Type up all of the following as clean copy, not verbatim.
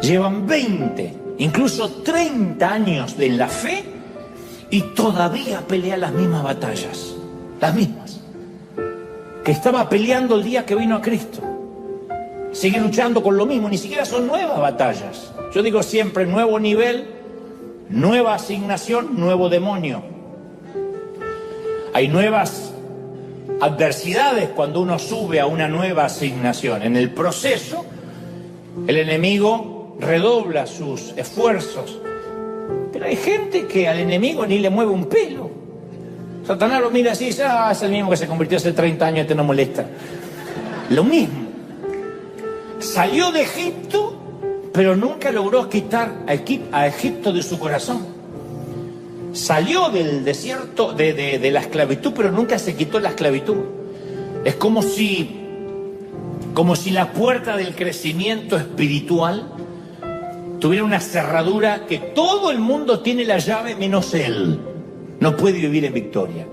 llevan 20, incluso 30 años en la fe y todavía pelea las mismas batallas, las mismas que estaba peleando el día que vino a Cristo. Sigue luchando con lo mismo, ni siquiera son nuevas batallas. Yo digo siempre, nuevo nivel, nueva asignación, nuevo demonio. Hay nuevas adversidades cuando uno sube a una nueva asignación. En el proceso, el enemigo redobla sus esfuerzos. Pero hay gente que al enemigo ni le mueve un pelo. Satanás lo mira así y dice, es el mismo que se convirtió hace 30 años, este no molesta. Lo mismo. Salió de Egipto, pero nunca logró quitar a Egipto de su corazón. Salió del desierto, de la esclavitud, pero nunca se quitó la esclavitud. Es como si la puerta del crecimiento espiritual tuviera una cerradura que todo el mundo tiene la llave menos él. No puede vivir en victoria.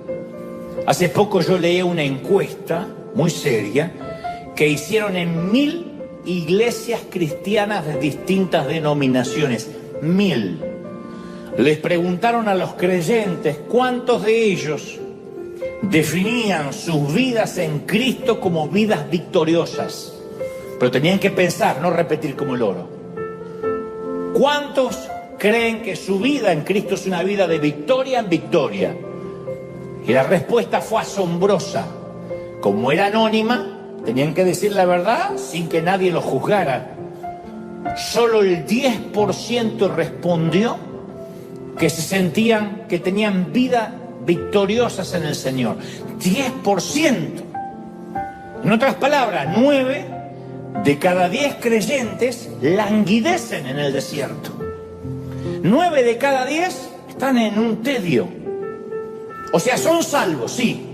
Hace poco yo leí una encuesta muy seria que hicieron en 1000 iglesias cristianas de distintas denominaciones. 1000. Les preguntaron a los creyentes cuántos de ellos definían sus vidas en Cristo como vidas victoriosas. Pero tenían que pensar, no repetir como el oro. ¿Cuántos creen que su vida en Cristo es una vida de victoria en victoria? Y la respuesta fue asombrosa. Como era anónima, tenían que decir la verdad sin que nadie los juzgara. Solo el 10% respondió que se sentían que tenían vida victoriosas en el Señor. 10%. En otras palabras, 9 de cada 10 creyentes languidecen en el desierto. 9 de cada 10 están en un tedio. O sea, son salvos, sí.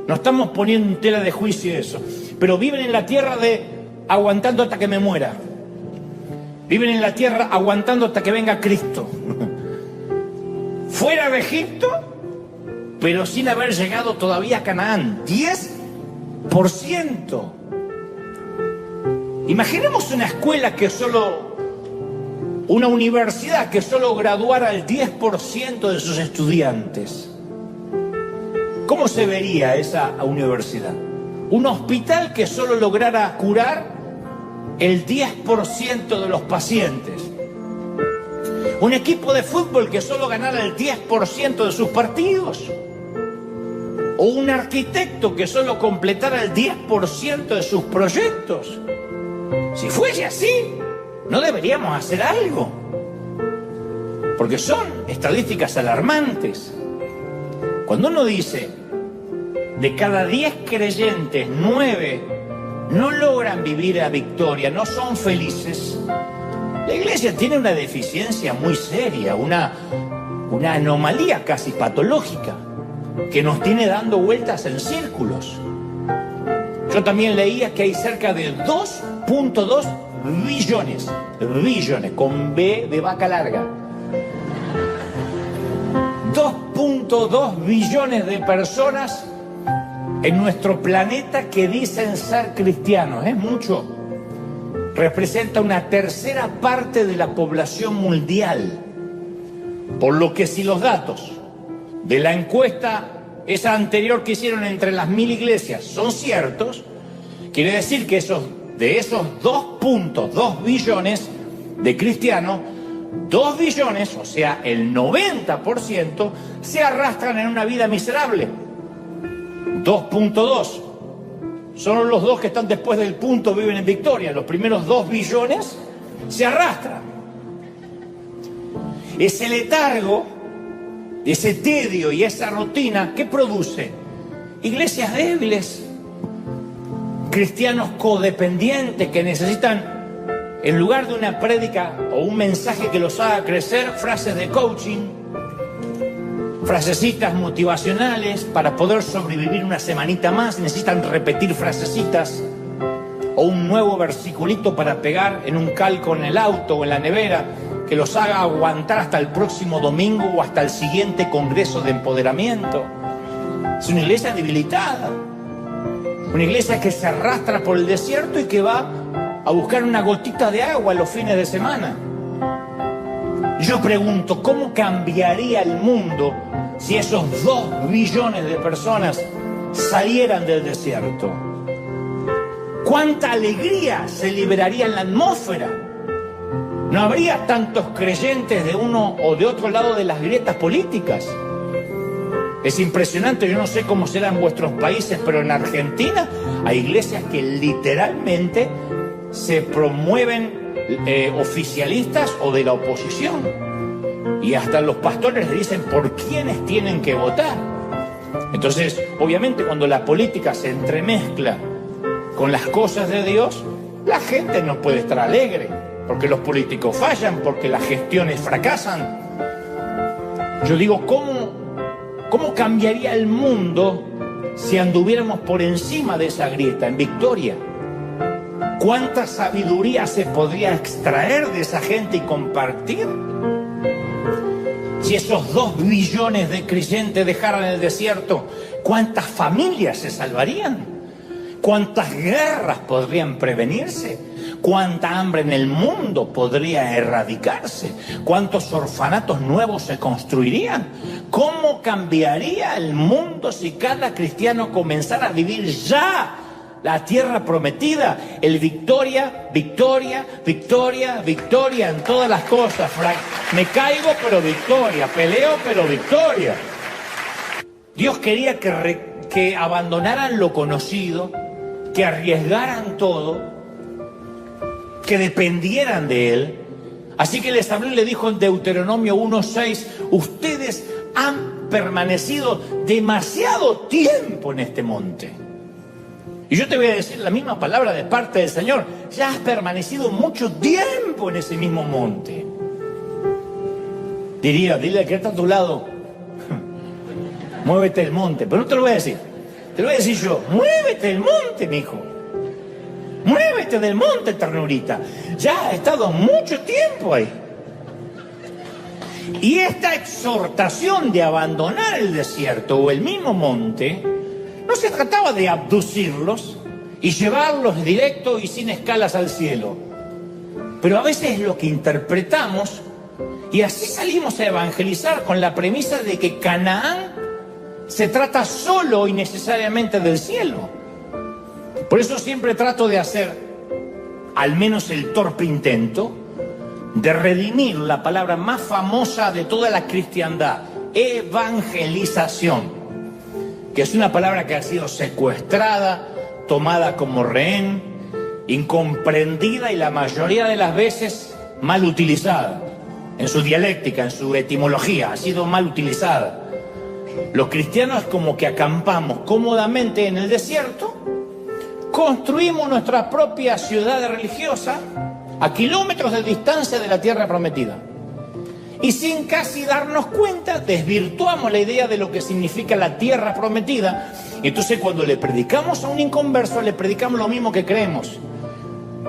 No estamos poniendo en tela de juicio eso. Pero viven en la tierra de aguantando hasta que me muera. Viven en la tierra aguantando hasta que venga Cristo. Fuera de Egipto, pero sin haber llegado todavía a Canaán. 10%. Imaginemos una escuela que solo, una universidad que solo graduara el 10% de sus estudiantes. ¿Cómo se vería esa universidad? Un hospital que solo lograra curar el 10% de los pacientes. Un equipo de fútbol que solo ganara el 10% de sus partidos. O un arquitecto que solo completara el 10% de sus proyectos. Si fuese así, no deberíamos hacer algo. Porque son estadísticas alarmantes. Cuando uno dice, de cada 10 creyentes, 9 no logran vivir a victoria, no son felices. La iglesia tiene una deficiencia muy seria, una anomalía casi patológica, que nos tiene dando vueltas en círculos. Yo también leía que hay cerca de 2.2 billones, con B de vaca larga. 2.2 billones de personas en nuestro planeta que dicen ser cristianos. Es mucho. Representa una tercera parte de la población mundial. Por lo que si los datos de la encuesta, esa anterior que hicieron entre las 1000 iglesias, son ciertos, quiere decir que de esos 2.2 billones de cristianos, 2 billones, o sea, el 90%, se arrastran en una vida miserable. 2.2. Solo los 2 que están después del punto viven en victoria. Los primeros 2 billones se arrastran. Ese letargo, ese tedio y esa rutina, ¿qué produce? Iglesias débiles, cristianos codependientes que necesitan, en lugar de una prédica o un mensaje que los haga crecer, frases de coaching, frasecitas motivacionales para poder sobrevivir una semanita más. Necesitan repetir frasecitas o un nuevo versiculito para pegar en un calco en el auto o en la nevera que los haga aguantar hasta el próximo domingo o hasta el siguiente congreso de empoderamiento. Es una iglesia debilitada, una iglesia que se arrastra por el desierto y que va a buscar una gotita de agua los fines de semana. Yo pregunto, ¿cómo cambiaría el mundo si esos 2 billones de personas salieran del desierto? ¿Cuánta alegría se liberaría en la atmósfera? No habría tantos creyentes de uno o de otro lado de las grietas políticas. Es impresionante, yo no sé cómo será en vuestros países, pero en Argentina hay iglesias que literalmente se promueven oficialistas o de la oposición. Y hasta los pastores le dicen por quiénes tienen que votar. Entonces, obviamente, cuando la política se entremezcla con las cosas de Dios, la gente no puede estar alegre, porque los políticos fallan, porque las gestiones fracasan. Yo digo, ¿cómo cambiaría el mundo si anduviéramos por encima de esa grieta, en victoria? ¿Cuánta sabiduría se podría extraer de esa gente y compartir? Si esos 2 billones de creyentes dejaran el desierto, ¿cuántas familias se salvarían? ¿Cuántas guerras podrían prevenirse? ¿Cuánta hambre en el mundo podría erradicarse? ¿Cuántos orfanatos nuevos se construirían? ¿Cómo cambiaría el mundo si cada cristiano comenzara a vivir ya la tierra prometida? El victoria, victoria, victoria, victoria en todas las cosas. Me caigo, pero victoria. Peleo, pero victoria. Dios quería que abandonaran lo conocido, que arriesgaran todo, que dependieran de Él. Así que les habló y le dijo en Deuteronomio 1:6, ustedes han permanecido demasiado tiempo en este monte. Y yo te voy a decir la misma palabra de parte del Señor. Ya has permanecido mucho tiempo en ese mismo monte. Dile al que está a tu lado, muévete el monte. Pero no te lo voy a decir. Te lo voy a decir yo. Muévete el monte, mijo. Muévete del monte, ternurita. Ya has estado mucho tiempo ahí. Y esta exhortación de abandonar el desierto o el mismo monte, no se trataba de abducirlos y llevarlos directo y sin escalas al cielo. Pero a veces es lo que interpretamos y así salimos a evangelizar con la premisa de que Canaán se trata solo y necesariamente del cielo. Por eso siempre trato de hacer, al menos el torpe intento, de redimir la palabra más famosa de toda la cristiandad, evangelización, que es una palabra que ha sido secuestrada, tomada como rehén, incomprendida y la mayoría de las veces mal utilizada. En su dialéctica, en su etimología, ha sido mal utilizada. Los cristianos como que acampamos cómodamente en el desierto, construimos nuestra propia ciudad religiosa a kilómetros de distancia de la tierra prometida. Y sin casi darnos cuenta, desvirtuamos la idea de lo que significa la tierra prometida. Y entonces cuando le predicamos a un inconverso, le predicamos lo mismo que creemos.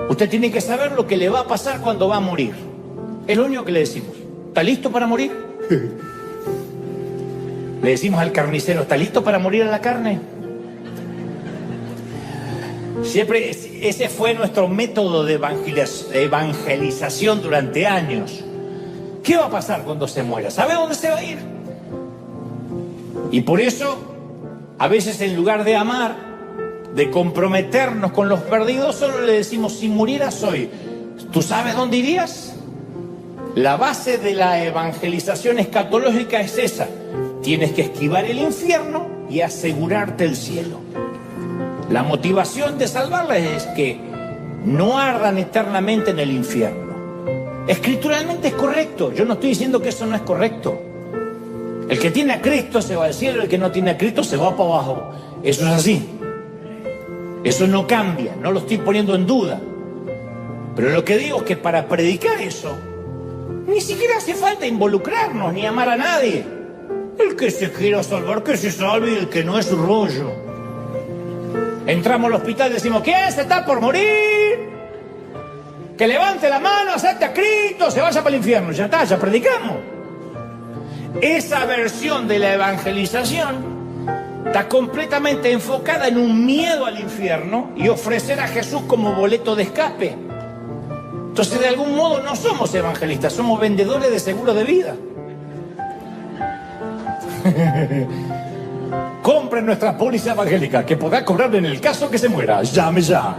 Usted tiene que saber lo que le va a pasar cuando va a morir. Es lo único que le decimos. ¿Está listo para morir? Le decimos al carnicero, ¿está listo para morir a la carne? Siempre ese fue nuestro método de evangelización durante años. ¿Qué va a pasar cuando se muera? ¿Sabe dónde se va a ir? Y por eso, a veces en lugar de amar, de comprometernos con los perdidos, solo le decimos, si murieras hoy, ¿tú sabes dónde irías? La base de la evangelización escatológica es esa. Tienes que esquivar el infierno y asegurarte el cielo. La motivación de salvarlas es que no ardan eternamente en el infierno. Escrituralmente es correcto. Yo no estoy diciendo que eso no es correcto. El que tiene a Cristo se va al cielo, el que no tiene a Cristo se va para abajo. Eso es así. Eso no cambia, no lo estoy poniendo en duda. Pero lo que digo es que para predicar eso, ni siquiera hace falta involucrarnos ni amar a nadie. El que se quiera salvar, que se salve, y el que no es su rollo. Entramos al hospital y decimos, ¿quién se está por morir? Que levante la mano, acepte a Cristo, se vaya para el infierno. Ya está, ya predicamos. Esa versión de la evangelización está completamente enfocada en un miedo al infierno y ofrecer a Jesús como boleto de escape. Entonces, de algún modo no somos evangelistas, somos vendedores de seguros de vida. Compren nuestra póliza evangélica, que podrá cobrar en el caso que se muera. Llame ya.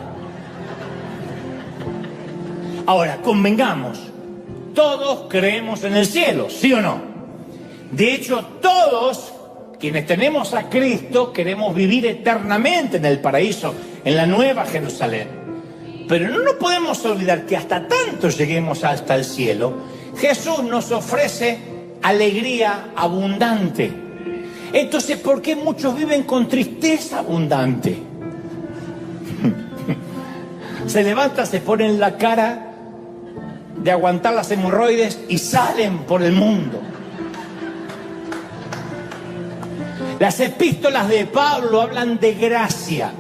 Ahora, convengamos, todos creemos en el cielo, ¿sí o no? De hecho, todos quienes tenemos a Cristo queremos vivir eternamente en el paraíso, en la nueva Jerusalén. Pero no nos podemos olvidar que hasta tanto lleguemos hasta el cielo, Jesús nos ofrece alegría abundante. Entonces, ¿por qué muchos viven con tristeza abundante? Se levantan, se ponen la cara de aguantar las hemorroides y salen por el mundo. Las epístolas de Pablo hablan de gracia.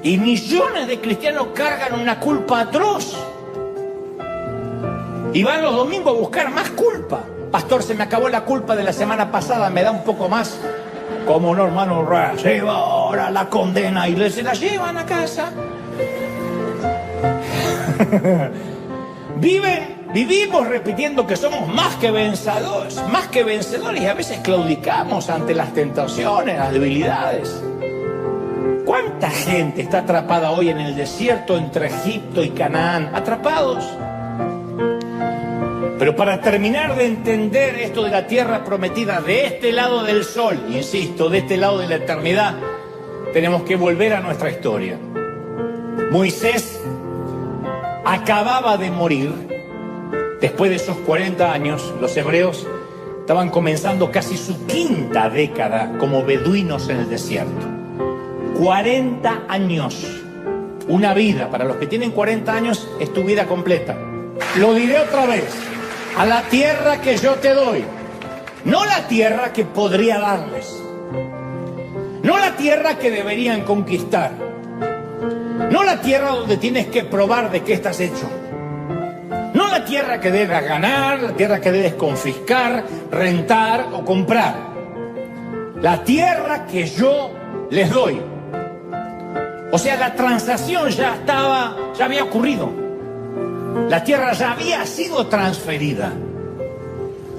Y millones de cristianos cargan una culpa atroz. Y van los domingos a buscar más culpa. Pastor, se me acabó la culpa de la semana pasada, me da un poco más. Como no, hermano, lleva ahora la condena y se la llevan a casa. Vivimos repitiendo que somos más que vencedores, y a veces claudicamos ante las tentaciones, las debilidades. ¿Cuánta gente está atrapada hoy en el desierto entre Egipto y Canaán? Atrapados. Pero para terminar de entender esto de la tierra prometida de este lado del sol, insisto, de este lado de la eternidad, tenemos que volver a nuestra historia. Moisés acababa de morir. Después de esos 40 años, los hebreos estaban comenzando casi su quinta década como beduinos en el desierto. 40 años. Una vida. Para los que tienen 40 años es tu vida completa. Lo diré otra vez. A la tierra que yo te doy. No la tierra que podría darles. No la tierra que deberían conquistar. No la tierra donde tienes que probar de qué estás hecho. No la tierra que debes ganar, la tierra que debes confiscar, rentar o comprar. La tierra que yo les doy. O sea, la transacción ya había ocurrido. La tierra ya había sido transferida.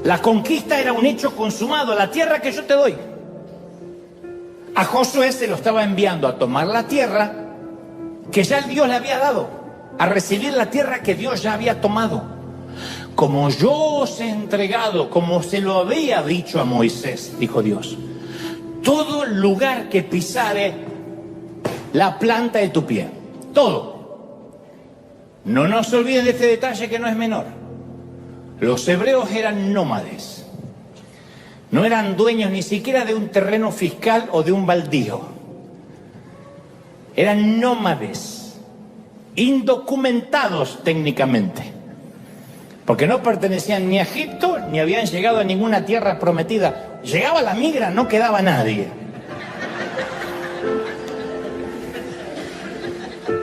La conquista era un hecho consumado, la tierra que yo te doy. A Josué se lo estaba enviando a tomar la tierra que ya Dios le había dado, a recibir la tierra que Dios ya había tomado. Como yo os he entregado, como se lo había dicho a Moisés, dijo Dios, todo lugar que pisare la planta de tu pie, todo. No nos olviden de este detalle que no es menor. Los hebreos eran nómades. No eran dueños ni siquiera de un terreno fiscal o de un baldío. Eran nómades, indocumentados técnicamente, porque no pertenecían ni a Egipto ni habían llegado a ninguna tierra prometida. Llegaba la migra, no quedaba nadie.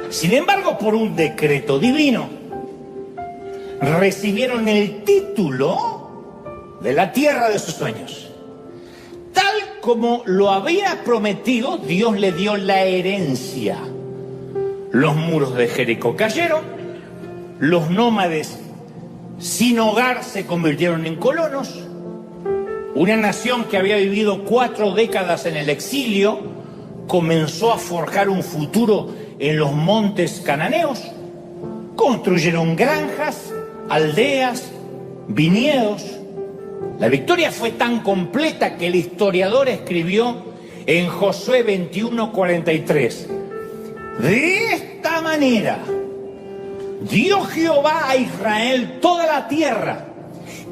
Sin embargo, por un decreto divino, recibieron el título de la tierra de sus sueños. Tal como lo había prometido, Dios le dio la herencia. Los muros de Jericó cayeron, los nómades sin hogar se convirtieron en colonos, una nación que había vivido 4 décadas en el exilio comenzó a forjar un futuro en los montes cananeos, construyeron granjas, aldeas, viñedos. La victoria fue tan completa que el historiador escribió en Josué 21:43. De esta manera dio Jehová a Israel toda la tierra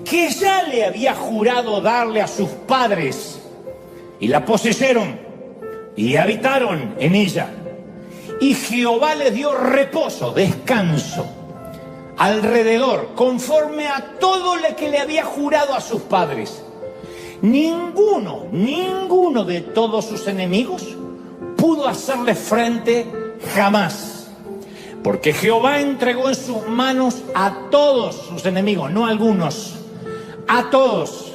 que ya le había jurado darle a sus padres, y la poseyeron y habitaron en ella. Y Jehová les dio reposo, descanso, alrededor, conforme a todo lo que le había jurado a sus padres. Ninguno de todos sus enemigos pudo hacerle frente jamás, porque Jehová entregó en sus manos a todos sus enemigos, no a algunos, a todos.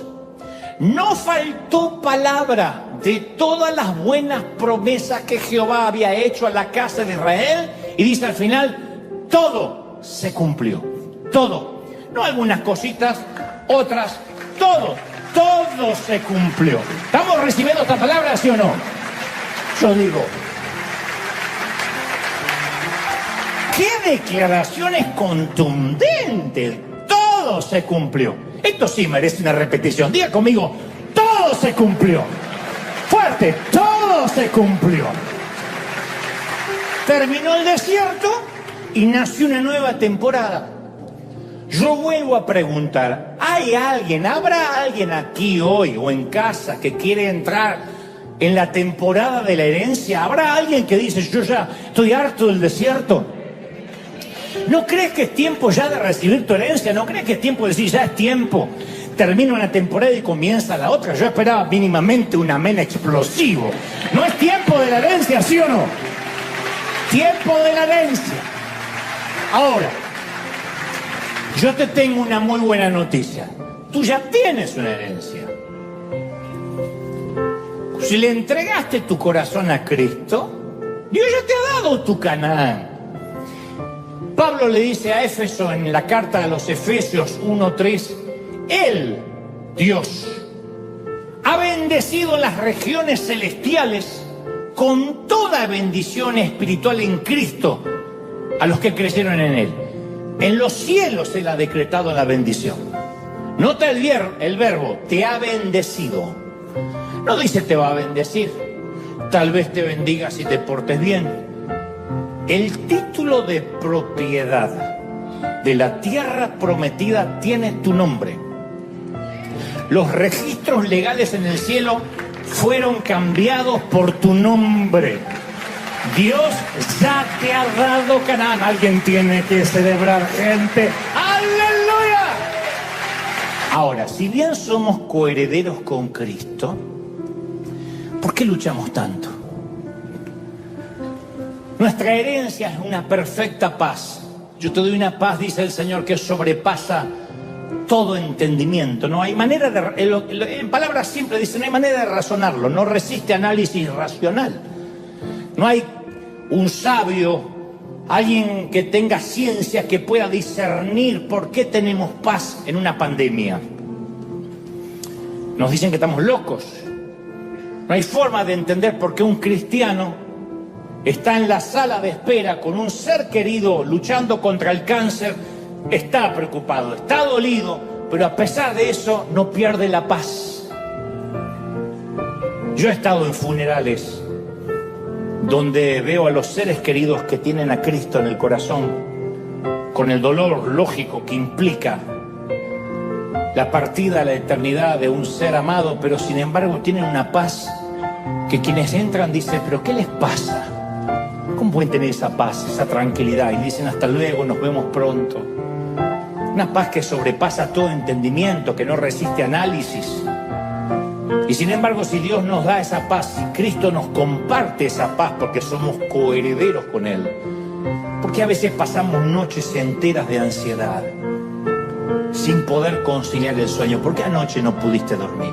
No faltó palabra de todas las buenas promesas que Jehová había hecho a la casa de Israel, y dice al final, todo todo se cumplió. Todo. No algunas cositas, otras, todo se cumplió. ¿Estamos recibiendo esta palabra, sí o no? Yo digo, ¡qué declaraciones contundentes! Todo se cumplió. Esto sí merece una repetición. Diga conmigo, todo se cumplió. Fuerte, todo se cumplió. Terminó el desierto y nació una nueva temporada. Yo vuelvo a preguntar, ¿habrá alguien aquí hoy o en casa que quiere entrar en la temporada de la herencia? ¿Habrá alguien que dice, yo ya estoy harto del desierto? ¿No crees que es tiempo ya de recibir tu herencia? ¿No crees que es tiempo de decir, ya es tiempo? Termina una temporada y comienza la otra. Yo esperaba mínimamente un amén explosivo. ¿No es tiempo de la herencia, sí o no? Tiempo de la herencia. Ahora, yo te tengo una muy buena noticia. Tú ya tienes una herencia. Si le entregaste tu corazón a Cristo, Dios ya te ha dado tu Canaán. Pablo le dice a Éfeso en la carta a los Efesios 1:3, Él, Dios, ha bendecido las regiones celestiales con toda bendición espiritual en Cristo a los que creyeron en Él. En los cielos Él ha decretado la bendición. Nota el verbo, te ha bendecido. No dice te va a bendecir. Tal vez te bendiga si te portes bien. El título de propiedad de la tierra prometida tiene tu nombre. Los registros legales en el cielo fueron cambiados por tu nombre. Dios ya te ha dado Canaán. Alguien tiene que celebrar, gente. ¡Aleluya! Ahora, si bien somos coherederos con Cristo, ¿por qué luchamos tanto? Nuestra herencia es una perfecta paz. Yo te doy una paz, dice el Señor, que sobrepasa todo entendimiento. No hay manera de, en palabras simples dice, no hay manera de razonarlo, no resiste análisis racional. No hay un sabio, alguien que tenga ciencia que pueda discernir por qué tenemos paz en una pandemia. Nos dicen que estamos locos. No hay forma de entender por qué un cristiano está en la sala de espera con un ser querido luchando contra el cáncer, está preocupado, está dolido, pero a pesar de eso no pierde la paz. Yo he estado en funerales donde veo a los seres queridos que tienen a Cristo en el corazón, con el dolor lógico que implica la partida a la eternidad de un ser amado, pero sin embargo tienen una paz que quienes entran dicen, ¿pero qué les pasa? ¿Cómo pueden tener esa paz, esa tranquilidad? Y dicen, hasta luego, nos vemos pronto. Una paz que sobrepasa todo entendimiento, que no resiste análisis. Y sin embargo, si Dios nos da esa paz, si Cristo nos comparte esa paz porque somos coherederos con Él, ¿por qué a veces pasamos noches enteras de ansiedad sin poder conciliar el sueño? ¿Por qué anoche no pudiste dormir?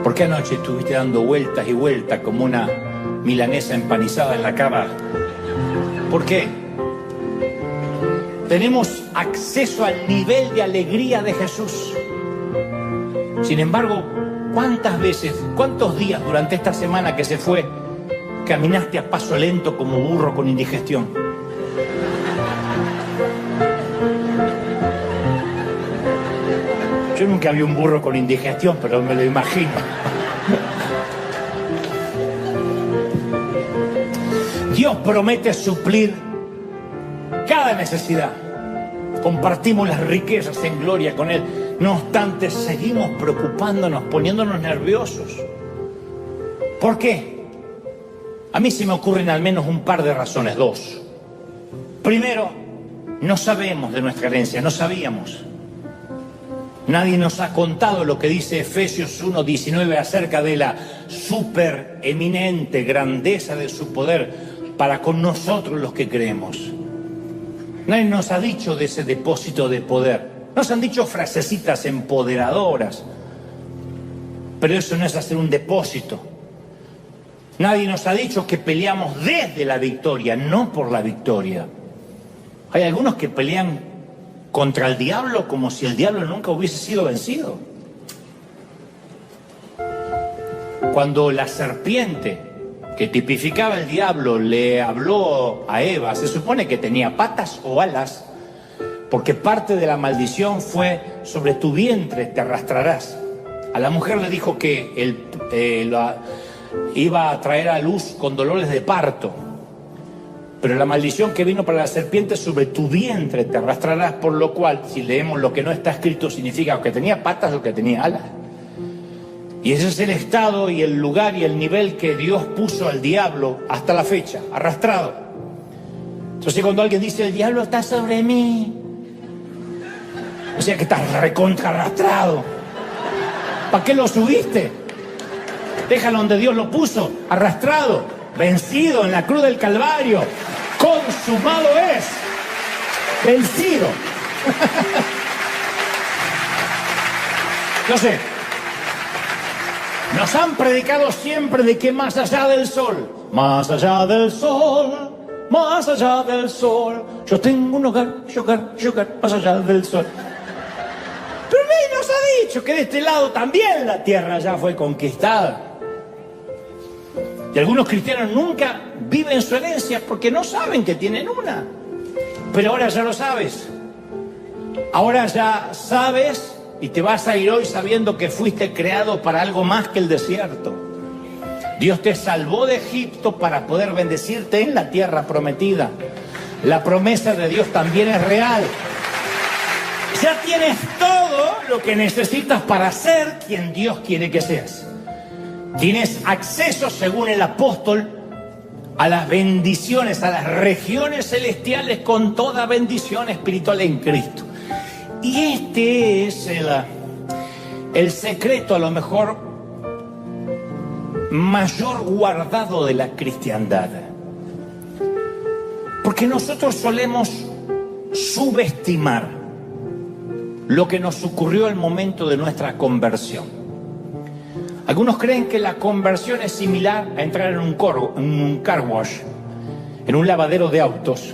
¿Por qué anoche estuviste dando vueltas y vueltas como una milanesa empanizada en la cama? ¿Por qué? Tenemos acceso al nivel de alegría de Jesús. Sin embargo, ¿cuántas veces, cuántos días durante esta semana que se fue, caminaste a paso lento como burro con indigestión? Yo nunca vi un burro con indigestión, pero me lo imagino. Dios promete suplir cada necesidad. Compartimos las riquezas en gloria con Él. No obstante, seguimos preocupándonos, poniéndonos nerviosos. ¿Por qué? A mí se me ocurren al menos un par de razones, dos. Primero, no sabemos de nuestra herencia, no sabíamos. Nadie nos ha contado lo que dice Efesios 1:19 acerca de la supereminente grandeza de su poder para con nosotros los que creemos. Nadie nos ha dicho de ese depósito de poder. Nos han dicho frasecitas empoderadoras, pero eso no es hacer un depósito. Nadie nos ha dicho que peleamos desde la victoria, no por la victoria. Hay algunos que pelean contra el diablo como si el diablo nunca hubiese sido vencido. Cuando la serpiente que tipificaba el diablo le habló a Eva, se supone que tenía patas o alas, porque parte de la maldición fue: sobre tu vientre te arrastrarás. A la mujer le dijo que iba a traer a luz con dolores de parto, pero la maldición que vino para la serpiente: sobre tu vientre te arrastrarás, por lo cual, si leemos lo que no está escrito, significa o que tenía patas o que tenía alas. Y ese es el estado y el lugar y el nivel que Dios puso al diablo hasta la fecha, arrastrado. Entonces cuando alguien dice: el diablo está sobre mí, o sea que estás recontra arrastrado. ¿Para qué lo subiste? Déjalo donde Dios lo puso, arrastrado, vencido en la cruz del Calvario. Consumado es, vencido. No sé. Nos han predicado siempre de que más allá del sol, más allá del sol, más allá del sol, yo tengo un hogar, más allá del sol. Pero él nos ha dicho que de este lado también la tierra ya fue conquistada. Y algunos cristianos nunca viven su herencia porque no saben que tienen una. Pero ahora ya lo sabes. Ahora ya sabes. Y te vas a ir hoy sabiendo que fuiste creado para algo más que el desierto. Dios te salvó de Egipto para poder bendecirte en la tierra prometida. La promesa de Dios también es real. Ya tienes todo lo que necesitas para ser quien Dios quiere que seas. Tienes acceso, según el apóstol, a las bendiciones, a las regiones celestiales con toda bendición espiritual en Cristo. Y este es el secreto, a lo mejor, mayor guardado de la cristiandad. Porque nosotros solemos subestimar lo que nos ocurrió al momento de nuestra conversión. Algunos creen que la conversión es similar a entrar en un car wash, en un lavadero de autos.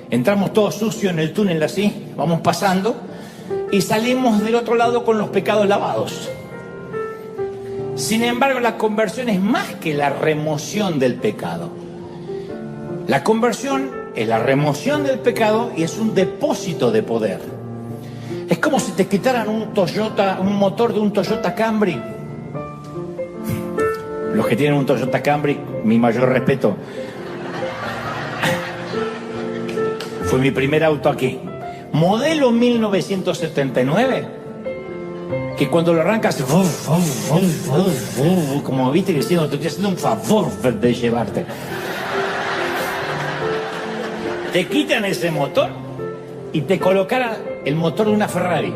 Entramos todos sucios en el túnel así, vamos pasando, y salimos del otro lado con los pecados lavados. Sin embargo, la conversión es más que la remoción del pecado. La conversión es la remoción del pecado y es un depósito de poder. Es como si te quitaran un motor de un Toyota Camry. Los que tienen un Toyota Camry, mi mayor respeto. Fue mi primer auto aquí. Modelo 1979, que cuando lo arrancas, como viste diciendo, te estoy haciendo un favor de llevarte. Te quitan ese motor y te colocaran el motor de una Ferrari.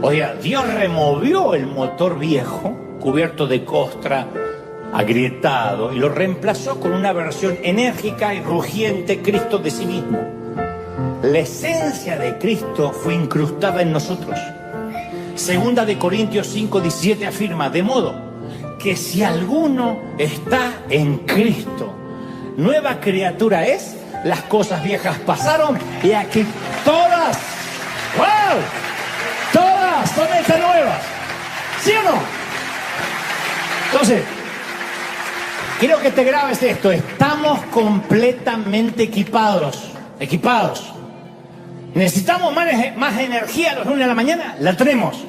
O sea, Dios removió el motor viejo, cubierto de costra, agrietado, y lo reemplazó con una versión enérgica y rugiente, Cristo de sí mismo. La esencia de Cristo fue incrustada en nosotros. Segunda de Corintios 5:17 afirma: de modo que si alguno está en Cristo, nueva criatura es, las cosas viejas pasaron y aquí todas, ¡wow!, todas son hechas nuevas. ¿Sí o no? Entonces, quiero que te grabes esto: estamos completamente equipados. ¿Necesitamos más energía a los lunes de la mañana? La tenemos.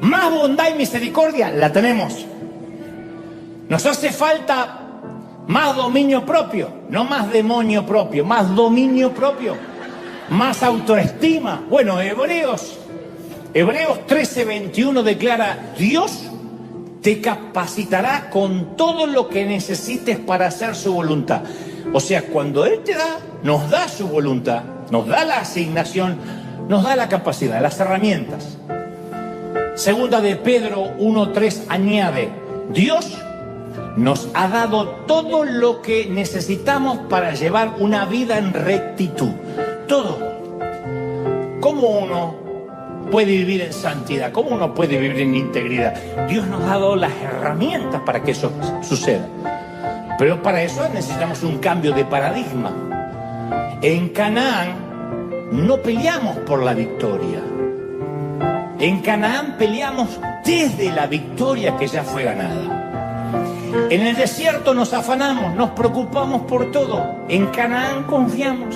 ¿Más bondad y misericordia? La tenemos. Nos hace falta más dominio propio, no más demonio propio, más dominio propio, más autoestima. Bueno, Hebreos 13:21 declara: Dios te capacitará con todo lo que necesites para hacer su voluntad. O sea, cuando Él te da, nos da su voluntad, nos da la asignación, nos da la capacidad, las herramientas. Segunda de Pedro 1:3 añade: Dios nos ha dado todo lo que necesitamos para llevar una vida en rectitud. Todo. ¿Cómo uno puede vivir en santidad? ¿Cómo uno puede vivir en integridad? Dios nos ha dado las herramientas para que eso suceda. Pero para eso necesitamos un cambio de paradigma. En Canaán no peleamos por la victoria. En Canaán peleamos desde la victoria que ya fue ganada. En el desierto nos afanamos, nos preocupamos por todo. En Canaán confiamos.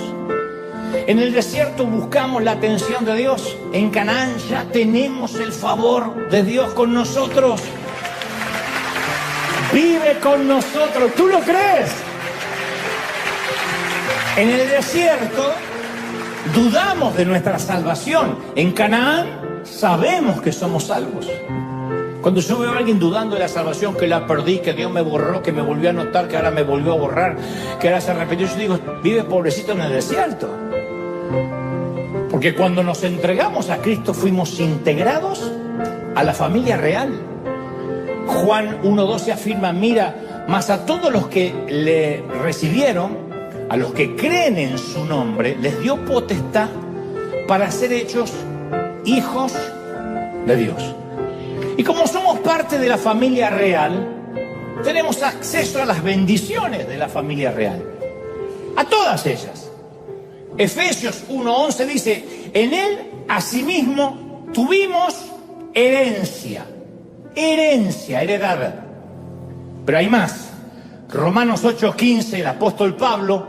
En el desierto buscamos la atención de Dios. En Canaán ya tenemos el favor de Dios con nosotros. Vive con nosotros. ¿Tú lo crees? En el desierto dudamos de nuestra salvación. En Canaán sabemos que somos salvos. Cuando yo veo a alguien dudando de la salvación, que la perdí, que Dios me borró, que me volvió a anotar, que ahora me volvió a borrar, que ahora se arrepintió, yo digo, vive pobrecito en el desierto. Porque cuando nos entregamos a Cristo fuimos integrados a la familia real. Juan 1:12 afirma, mira, mas a todos los que le recibieron, a los que creen en su nombre, les dio potestad para ser hechos hijos de Dios. Y como somos parte de la familia real, tenemos acceso a las bendiciones de la familia real. A todas ellas. Efesios 1:11 dice, en él asimismo tuvimos herencia. Herencia, heredada. Pero hay más. Romanos 8:15, el apóstol Pablo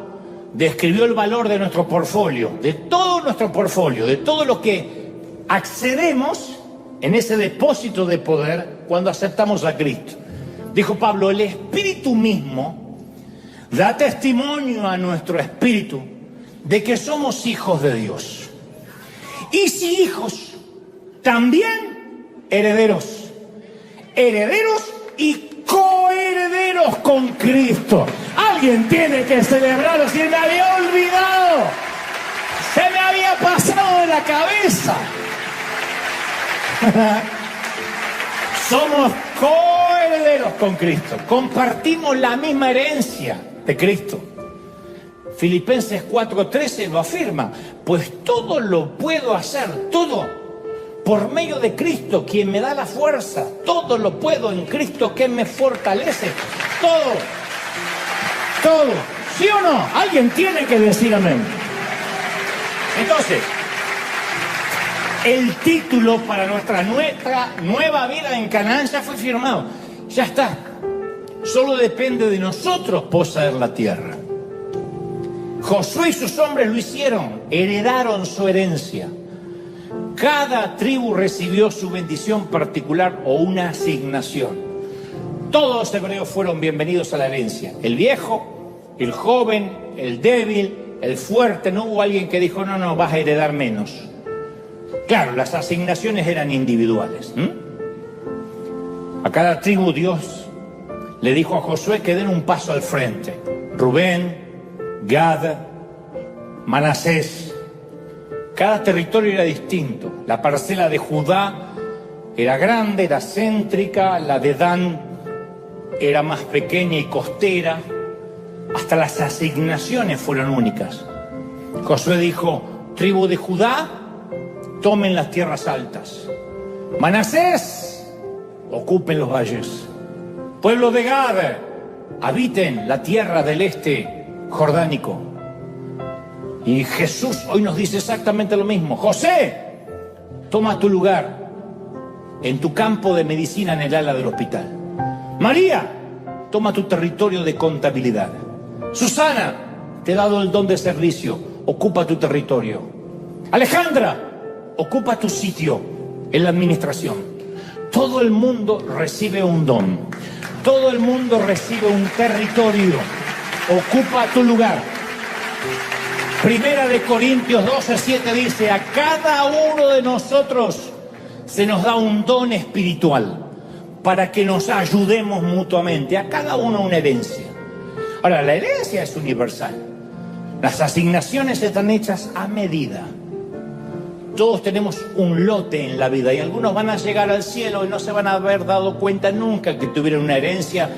describió el valor de nuestro portfolio, de todo nuestro portfolio, de todo lo que accedemos en ese depósito de poder cuando aceptamos a Cristo. Dijo Pablo, el Espíritu mismo da testimonio a nuestro espíritu de que somos hijos de Dios. Y si hijos, también herederos. Herederos y coherederos con Cristo. Alguien tiene que celebrarlo. Se me había olvidado. Se me había pasado de la cabeza. Somos coherederos con Cristo. Compartimos la misma herencia de Cristo. Filipenses 4:13 lo afirma. Pues todo lo puedo hacer, todo, por medio de Cristo, quien me da la fuerza. Todo lo puedo en Cristo, que me fortalece. Todo. Todo. ¿Sí o no? Alguien tiene que decir amén. Entonces, el título para nuestra nueva vida en Canaán ya fue firmado. Ya está. Solo depende de nosotros poseer la tierra. Josué y sus hombres lo hicieron. Heredaron su herencia. Cada tribu recibió su bendición particular o una asignación. Todos los hebreos fueron bienvenidos a la herencia. El viejo, el joven, el débil, el fuerte. No hubo alguien que dijo, no, vas a heredar menos. Claro, las asignaciones eran individuales. A cada tribu Dios le dijo a Josué que den un paso al frente. Rubén, Gad, Manasés. Cada territorio era distinto. La parcela de Judá era grande, era céntrica. La de Dan era más pequeña y costera. Hasta las asignaciones fueron únicas. Josué dijo, tribu de Judá, tomen las tierras altas. Manasés, ocupen los valles. Pueblo de Gad, habiten la tierra del este jordánico. Y Jesús hoy nos dice exactamente lo mismo. José, toma tu lugar en tu campo de medicina en el ala del hospital. María, toma tu territorio de contabilidad. Susana, te he dado el don de servicio, ocupa tu territorio. Alejandra, ocupa tu sitio en la administración. Todo el mundo recibe un don. Todo el mundo recibe un territorio. Ocupa tu lugar. Primera de Corintios 12:7 dice, a cada uno de nosotros se nos da un don espiritual para que nos ayudemos mutuamente. A cada uno una herencia. Ahora, la herencia es universal. Las asignaciones están hechas a medida. Todos tenemos un lote en la vida y algunos van a llegar al cielo y no se van a haber dado cuenta nunca que tuvieron una herencia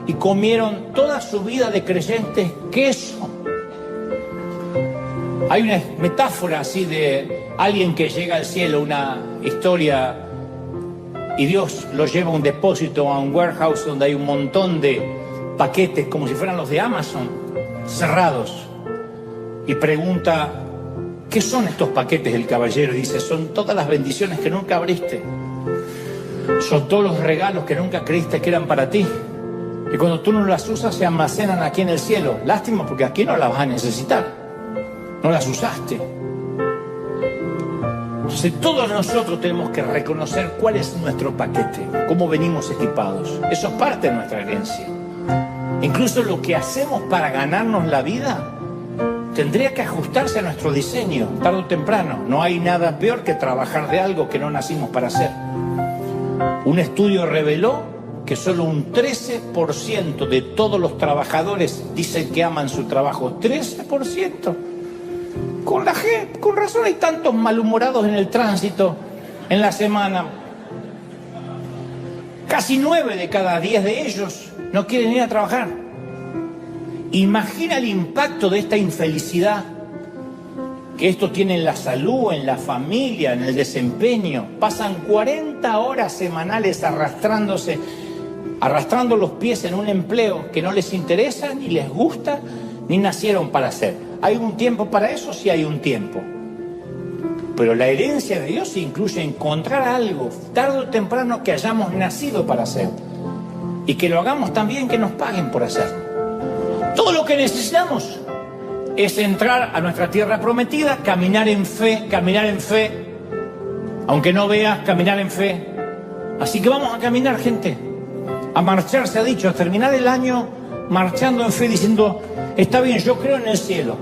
y comieron toda su vida de creyentes queso. Hay una metáfora así de alguien que llega al cielo, una historia, y Dios lo lleva a un depósito, a un warehouse donde hay un montón de paquetes, como si fueran los de Amazon, cerrados. y pregunta: ¿qué son estos paquetes del caballero? Y dice: son todas las bendiciones que nunca abriste, son todos los regalos que nunca creíste que eran para ti, y cuando tú no las usas se almacenan aquí en el cielo. Lástima, porque aquí no las vas a necesitar, no las usaste. Entonces todos nosotros tenemos que reconocer cuál es nuestro paquete, cómo venimos equipados. Eso es parte de nuestra herencia. Incluso lo que hacemos para ganarnos la vida tendría que ajustarse a nuestro diseño, tarde o temprano. No hay nada peor que trabajar de algo que no nacimos para hacer. Un estudio reveló que solo un 13% de todos los trabajadores dicen que aman su trabajo. 13%. Con razón hay tantos malhumorados en el tránsito en la semana. Casi 9 de cada 10 de ellos no quieren ir a trabajar. Imagina el impacto de esta infelicidad que esto tiene en la salud, en la familia, en el desempeño. Pasan 40 horas semanales arrastrando los pies en un empleo que no les interesa, ni les gusta, ni nacieron para hacer. ¿Hay un tiempo para eso? Sí, hay un tiempo. Pero la herencia de Dios incluye encontrar algo, tarde o temprano, que hayamos nacido para hacer. Y que lo hagamos también, que nos paguen por hacerlo. Todo lo que necesitamos es entrar a nuestra tierra prometida, caminar en fe, aunque no veas, caminar en fe. Así que vamos a caminar, gente, a marchar. Se ha dicho, a terminar el año marchando en fe, diciendo: está bien, yo creo en el cielo,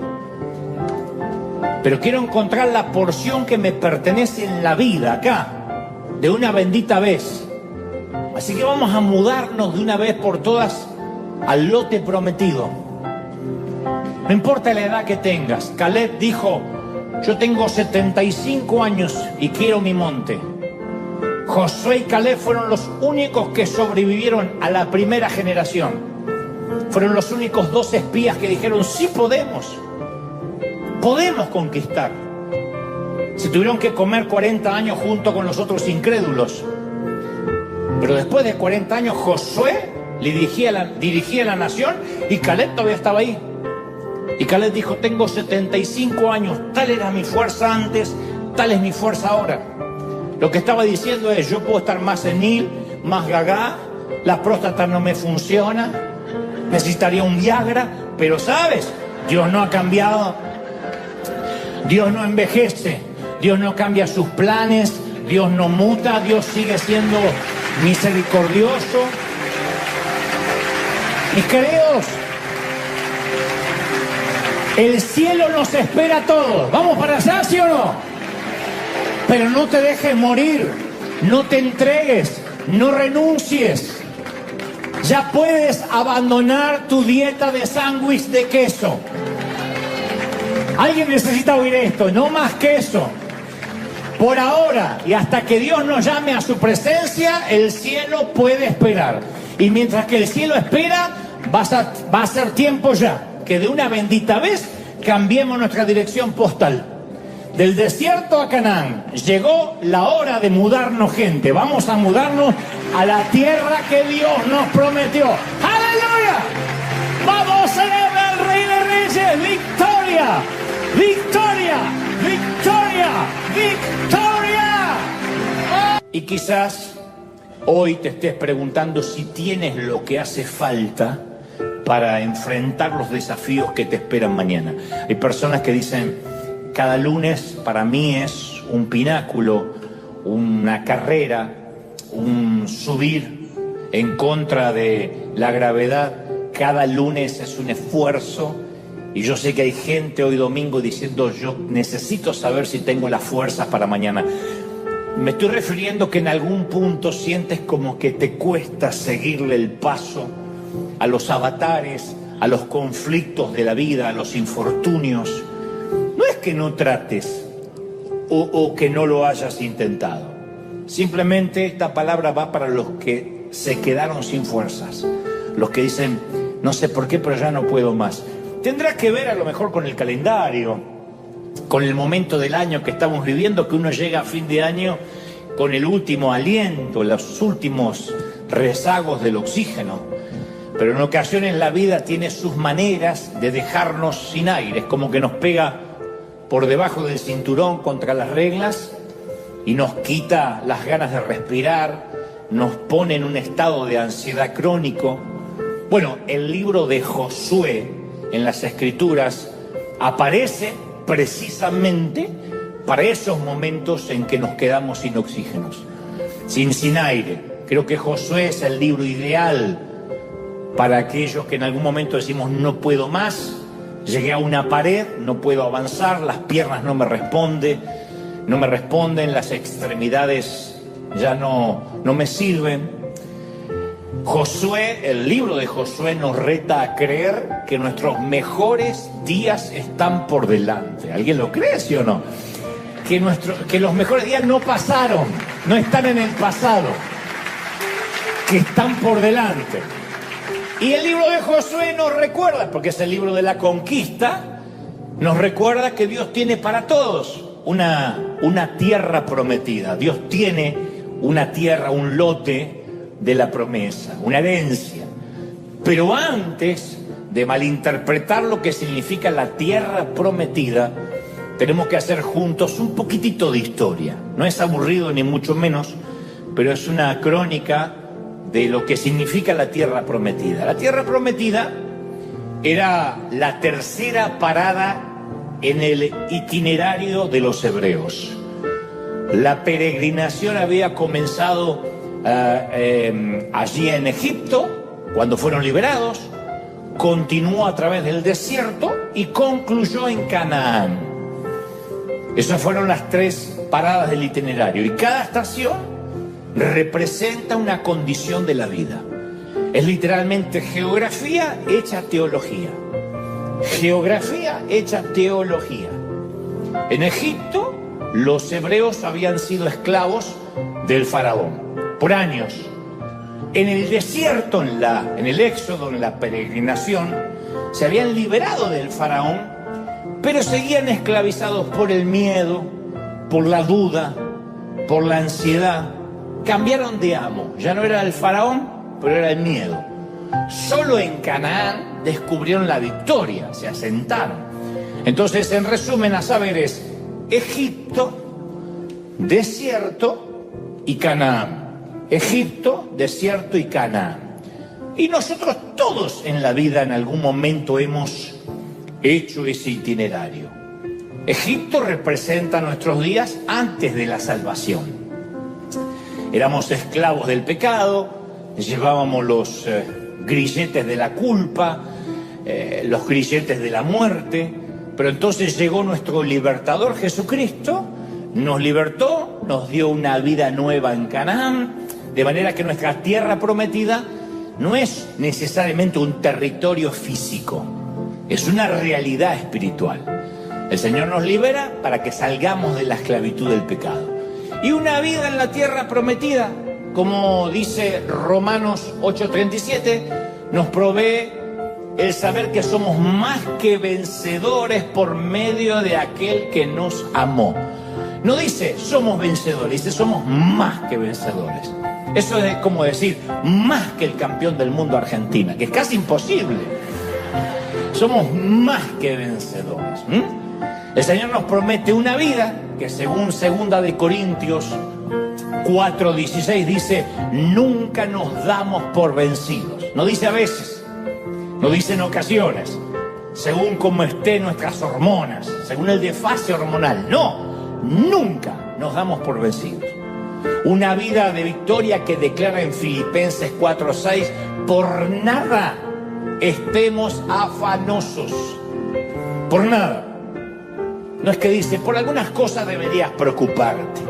pero quiero encontrar la porción que me pertenece en la vida, acá, de una bendita vez. Así que vamos a mudarnos de una vez por todas al lote prometido. No importa la edad que tengas. Caleb dijo: yo tengo 75 años y quiero mi monte. Josué y Caleb fueron los únicos que sobrevivieron a la primera generación. Fueron los únicos 2 espías que dijeron: sí podemos conquistar. Se tuvieron que comer 40 años junto con los otros incrédulos. Pero después de 40 años Josué dirigía la nación y Caleb todavía estaba ahí. Y Caleb dijo: tengo 75 años, tal era mi fuerza antes, tal es mi fuerza ahora. Lo que estaba diciendo es: yo puedo estar más senil, más gagá, la próstata no me funciona, necesitaría un Viagra, pero ¿sabes? Dios no ha cambiado, Dios no envejece, Dios no cambia sus planes, Dios no muta, Dios sigue siendo misericordioso. Mis queridos, el cielo nos espera a todos. ¿Vamos para allá, sí o no? Pero no te dejes morir, no te entregues, no renuncies. Ya puedes abandonar tu dieta de sándwich de queso. Alguien necesita oír esto: no más queso. Por ahora, y hasta que Dios nos llame a su presencia, el cielo puede esperar. Y mientras que el cielo espera, va a ser tiempo ya que de una bendita vez cambiemos nuestra dirección postal. Del desierto a Canaán. Llegó la hora de mudarnos, gente. Vamos a mudarnos a la tierra que Dios nos prometió. ¡Aleluya! ¡Vamos a celebrar al Rey de Reyes! ¡Victoria! ¡Victoria! ¡Victoria! ¡Victoria! Y quizás hoy te estés preguntando si tienes lo que hace falta para enfrentar los desafíos que te esperan mañana. Hay personas que dicen: cada lunes para mí es un pináculo, una carrera, un subir en contra de la gravedad. Cada lunes es un esfuerzo. Y yo sé que hay gente hoy domingo diciendo: yo necesito saber si tengo las fuerzas para mañana. Me estoy refiriendo que en algún punto sientes como que te cuesta seguirle el paso a los avatares, a los conflictos de la vida, a los infortunios. No es que no trates o que no lo hayas intentado. Simplemente esta palabra va para los que se quedaron sin fuerzas. Los que dicen: no sé por qué, pero ya no puedo más. Tendrá que ver a lo mejor con el calendario, con el momento del año que estamos viviendo, que uno llega a fin de año con el último aliento, los últimos rezagos del oxígeno. pero en ocasiones la vida tiene sus maneras de dejarnos sin aire. Es como que nos pega por debajo del cinturón contra las reglas y nos quita las ganas de respirar, nos pone en un estado de ansiedad crónico. Bueno, el libro de Josué en las Escrituras aparece precisamente para esos momentos en que nos quedamos sin oxígenos, sin aire. Creo que Josué es el libro ideal para aquellos que en algún momento decimos no puedo más, llegué a una pared, no puedo avanzar, las piernas no me responden, las extremidades ya no me sirven. Josué, el libro de Josué nos reta a creer que nuestros mejores días están por delante. ¿Alguien lo cree, sí o no? Que los mejores días no pasaron, no están en el pasado, que están por delante. Y el libro de Josué nos recuerda, porque es el libro de la conquista, nos recuerda que Dios tiene para todos una tierra prometida. Dios tiene una tierra, un lote de la promesa, una herencia. Pero antes de malinterpretar lo que significa la tierra prometida, tenemos que hacer juntos un poquitito de historia. No es aburrido ni mucho menos, pero es una crónica de lo que significa la tierra prometida. La tierra prometida era la tercera parada en el itinerario de los hebreos. La peregrinación había comenzado allí en Egipto, cuando fueron liberados, continuó a través del desierto y concluyó en Canaán. Esas fueron las 3 paradas del itinerario, y cada estación representa una condición de la vida. Es literalmente geografía hecha teología. Geografía hecha teología. En Egipto, los hebreos habían sido esclavos del faraón por años. En el desierto, en el éxodo, en la peregrinación, se habían liberado del faraón, pero seguían esclavizados por el miedo, por la duda, por la ansiedad. Cambiaron de amo, ya no era el faraón, pero era el miedo. Solo en Canaán descubrieron la victoria, se asentaron. Entonces, en resumen, a saber, es Egipto, desierto y Canaán. Egipto, desierto y Canaán. Y nosotros todos en la vida en algún momento hemos hecho ese itinerario. Egipto representa nuestros días antes de la salvación. Éramos esclavos del pecado, llevábamos los grilletes de la culpa, los grilletes de la muerte, pero entonces llegó nuestro libertador Jesucristo, nos libertó, nos dio una vida nueva en Canaán, de manera que nuestra tierra prometida no es necesariamente un territorio físico, es una realidad espiritual. El Señor nos libera para que salgamos de la esclavitud del pecado. Y una vida en la tierra prometida, como dice Romanos 8:37, nos provee el saber que somos más que vencedores por medio de aquel que nos amó. No dice somos vencedores, dice somos más que vencedores. Eso es como decir más que el campeón del mundo Argentina, que es casi imposible. Somos más que vencedores. El Señor nos promete una vida que, según 2 de Corintios 4:16, dice nunca nos damos por vencidos. No dice a veces, no dice en ocasiones, según como estén nuestras hormonas, según el desfase hormonal. No, nunca nos damos por vencidos. Una vida de victoria que declara en Filipenses 4:6, por nada estemos afanosos. Por nada. No es que dice, por algunas cosas deberías preocuparte.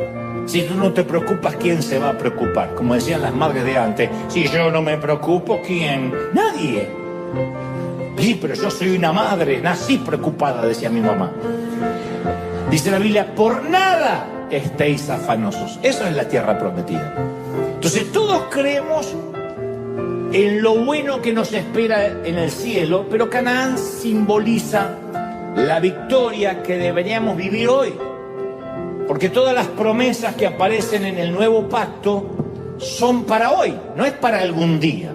Si tú no te preocupas, ¿quién se va a preocupar? Como decían las madres de antes, si yo no me preocupo, ¿quién? Nadie. Sí, pero yo soy una madre, nací preocupada, decía mi mamá. Dice la Biblia, por nada estéis afanosos. Eso es la tierra prometida. Entonces todos creemos en lo bueno que nos espera en el cielo, pero Canaán simboliza la victoria que deberíamos vivir hoy, porque todas las promesas que aparecen en el nuevo pacto son para hoy, no es para algún día.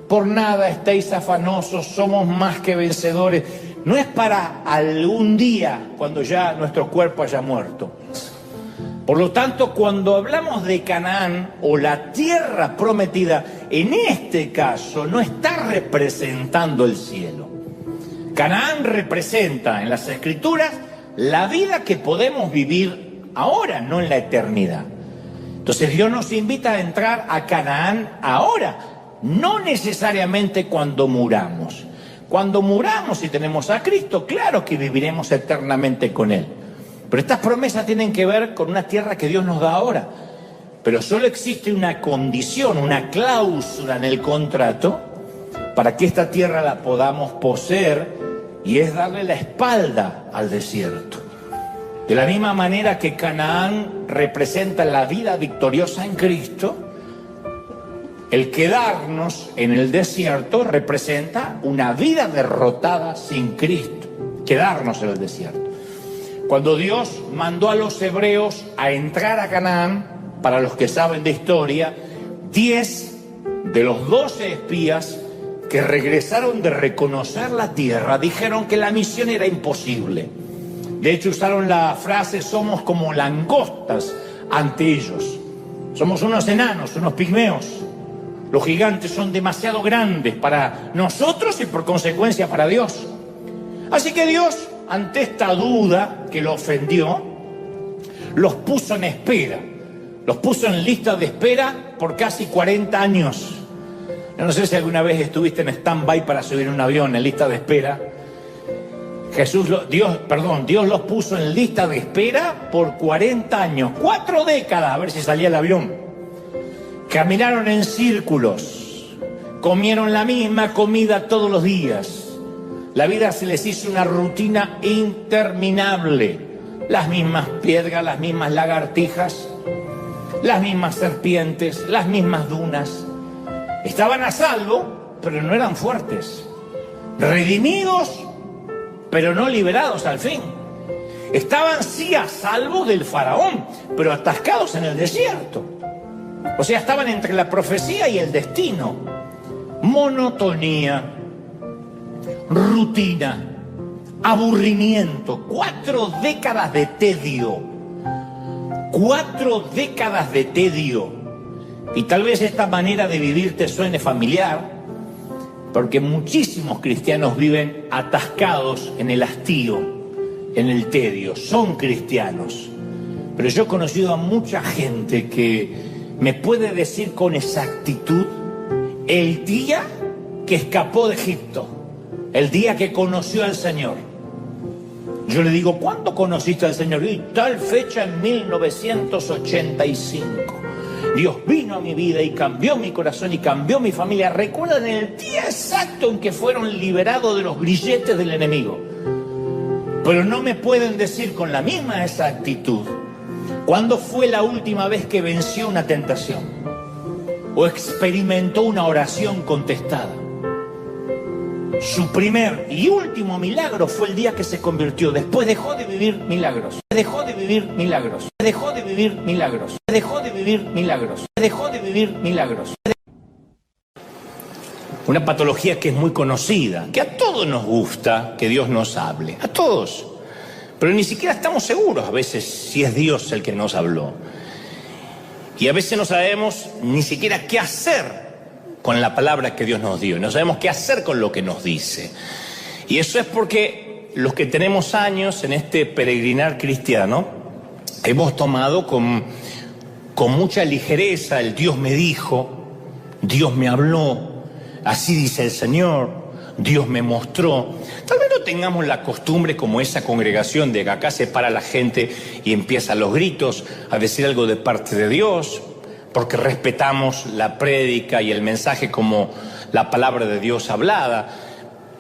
por nada estéis afanosos, somos más que vencedores. No es para algún día cuando ya nuestro cuerpo haya muerto. Por lo tanto, cuando hablamos de Canaán o la tierra prometida, en este caso no está representando el cielo. Canaán representa en las Escrituras la vida que podemos vivir ahora, no en la eternidad. Entonces Dios nos invita a entrar a Canaán ahora, no necesariamente cuando muramos. Cuando muramos y tenemos a Cristo, claro que viviremos eternamente con Él. Pero estas promesas tienen que ver con una tierra que Dios nos da ahora. Pero solo existe una condición, una cláusula en el contrato para que esta tierra la podamos poseer, y es darle la espalda al desierto. De la misma manera que Canaán representa la vida victoriosa en Cristo, el quedarnos en el desierto representa una vida derrotada sin Cristo. Quedarnos en el desierto. Cuando Dios mandó a los hebreos a entrar a Canaán, para los que saben de historia, 10 de los 12 espías que regresaron de reconocer la tierra dijeron que la misión era imposible. De hecho, usaron la frase: somos como langostas ante ellos. Somos unos enanos, unos pigmeos. Los gigantes son demasiado grandes para nosotros y por consecuencia para Dios. Así que Dios, ante esta duda que lo ofendió, los puso en espera. Los puso en lista de espera por casi 40 años. Yo no sé si alguna vez estuviste en stand-by para subir un avión en lista de espera. Dios los puso en lista de espera por 40 años, 4 décadas, a ver si salía el avión. Caminaron en círculos, comieron la misma comida todos los días. La vida se les hizo una rutina interminable. Las mismas piedras, las mismas lagartijas, las mismas serpientes, las mismas dunas. Estaban a salvo, pero no eran fuertes. Redimidos, pero no liberados al fin. Estaban sí a salvo del faraón, pero atascados en el desierto. O sea, estaban entre la profecía y el destino. Monotonía, rutina, aburrimiento, 4 décadas de tedio. 4 décadas de tedio. Y tal vez esta manera de vivir te suene familiar, porque muchísimos cristianos viven atascados en el hastío, en el tedio. Son cristianos. Pero yo he conocido a mucha gente que me puede decir con exactitud el día que escapó de Egipto, el día que conoció al Señor. Yo le digo: ¿cuándo conociste al Señor? Y tal fecha, en 1985. Dios vino a mi vida y cambió mi corazón y cambió mi familia. ¿Recuerdan el día exacto en que fueron liberados de los grilletes del enemigo? Pero no me pueden decir con la misma exactitud cuándo fue la última vez que venció una tentación o experimentó una oración contestada. Su primer y último milagro fue el día que se convirtió. Después dejó de vivir milagros. Dejó de vivir milagros. Dejó de vivir milagros. Dejó de vivir milagros. Dejó de vivir milagros. Una patología que es muy conocida, que a todos nos gusta que Dios nos hable. A todos. Pero ni siquiera estamos seguros a veces si es Dios el que nos habló. Y a veces no sabemos ni siquiera qué hacer con la palabra que Dios nos dio. Y no sabemos qué hacer con lo que nos dice. Y eso es porque los que tenemos años en este peregrinar cristiano hemos tomado con mucha ligereza el Dios me dijo, Dios me habló, así dice el Señor, Dios me mostró. Tal vez no tengamos la costumbre como esa congregación de que acá se para la gente y empiezan los gritos a decir algo de parte de Dios, porque respetamos la prédica y el mensaje como la palabra de Dios hablada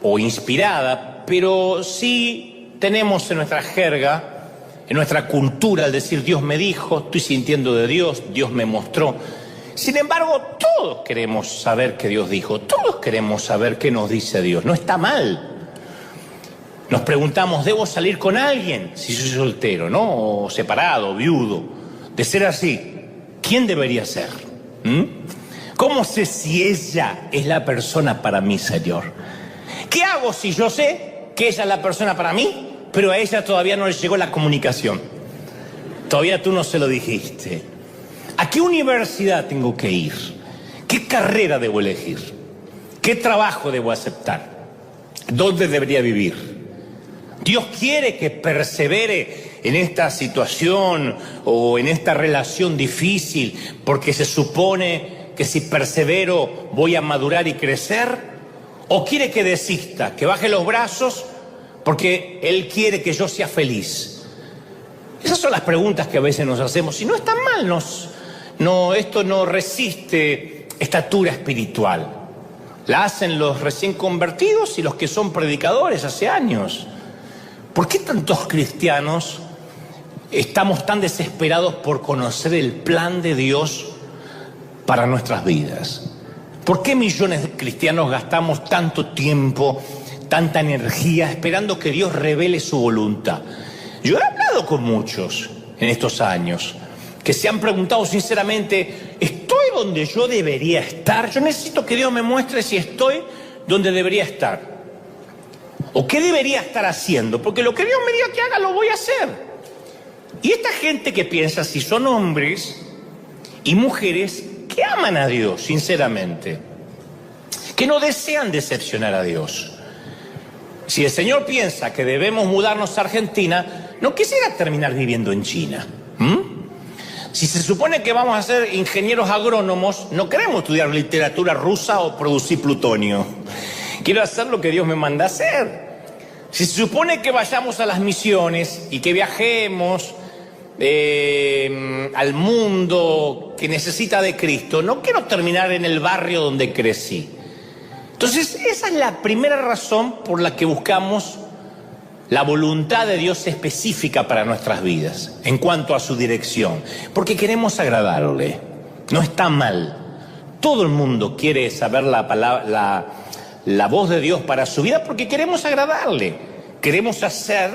o inspirada, pero sí tenemos en nuestra jerga, en nuestra cultura, al decir Dios me dijo, estoy sintiendo de Dios, Dios me mostró. Sin embargo, todos queremos saber qué Dios dijo, todos queremos saber qué nos dice Dios. No está mal. Nos preguntamos, ¿debo salir con alguien? Si soy soltero, ¿no? O separado, viudo. De ser así, ¿quién debería ser? ¿Cómo sé si ella es la persona para mí, Señor? ¿Qué hago si yo sé que ella es la persona para mí, pero a ella todavía no le llegó la comunicación? Todavía tú no se lo dijiste. ¿A qué universidad tengo que ir? ¿Qué carrera debo elegir? ¿Qué trabajo debo aceptar? ¿Dónde debería vivir? Dios quiere que persevere en esta situación o en esta relación difícil porque se supone que si persevero voy a madurar y crecer, o quiere que desista, que baje los brazos porque Él quiere que yo sea feliz. Esas son las preguntas que a veces nos hacemos y no está mal, esto no resiste estatura espiritual. La hacen los recién convertidos y los que son predicadores hace años. ¿Por qué tantos cristianos estamos tan desesperados por conocer el plan de Dios para nuestras vidas? ¿Por qué millones de cristianos gastamos tanto tiempo, tanta energía esperando que Dios revele su voluntad? Yo he hablado con muchos en estos años que se han preguntado sinceramente, ¿estoy donde yo debería estar? Yo necesito que Dios me muestre si estoy donde debería estar. ¿O qué debería estar haciendo? Porque lo que Dios me diga que haga, lo voy a hacer. Y esta gente que piensa, si son hombres y mujeres que aman a Dios, sinceramente, que no desean decepcionar a Dios. Si el Señor piensa que debemos mudarnos a Argentina, no quisiera terminar viviendo en China. Si se supone que vamos a ser ingenieros agrónomos, no queremos estudiar literatura rusa o producir plutonio. Quiero hacer lo que Dios me manda a hacer. Si se supone que vayamos a las misiones y que viajemos al mundo que necesita de Cristo, no quiero terminar en el barrio donde crecí. Entonces, esa es la primera razón por la que buscamos la voluntad de Dios específica para nuestras vidas, en cuanto a su dirección, porque queremos agradarle. No está mal. Todo el mundo quiere saber la voz de Dios para su vida porque queremos agradarle. Queremos hacer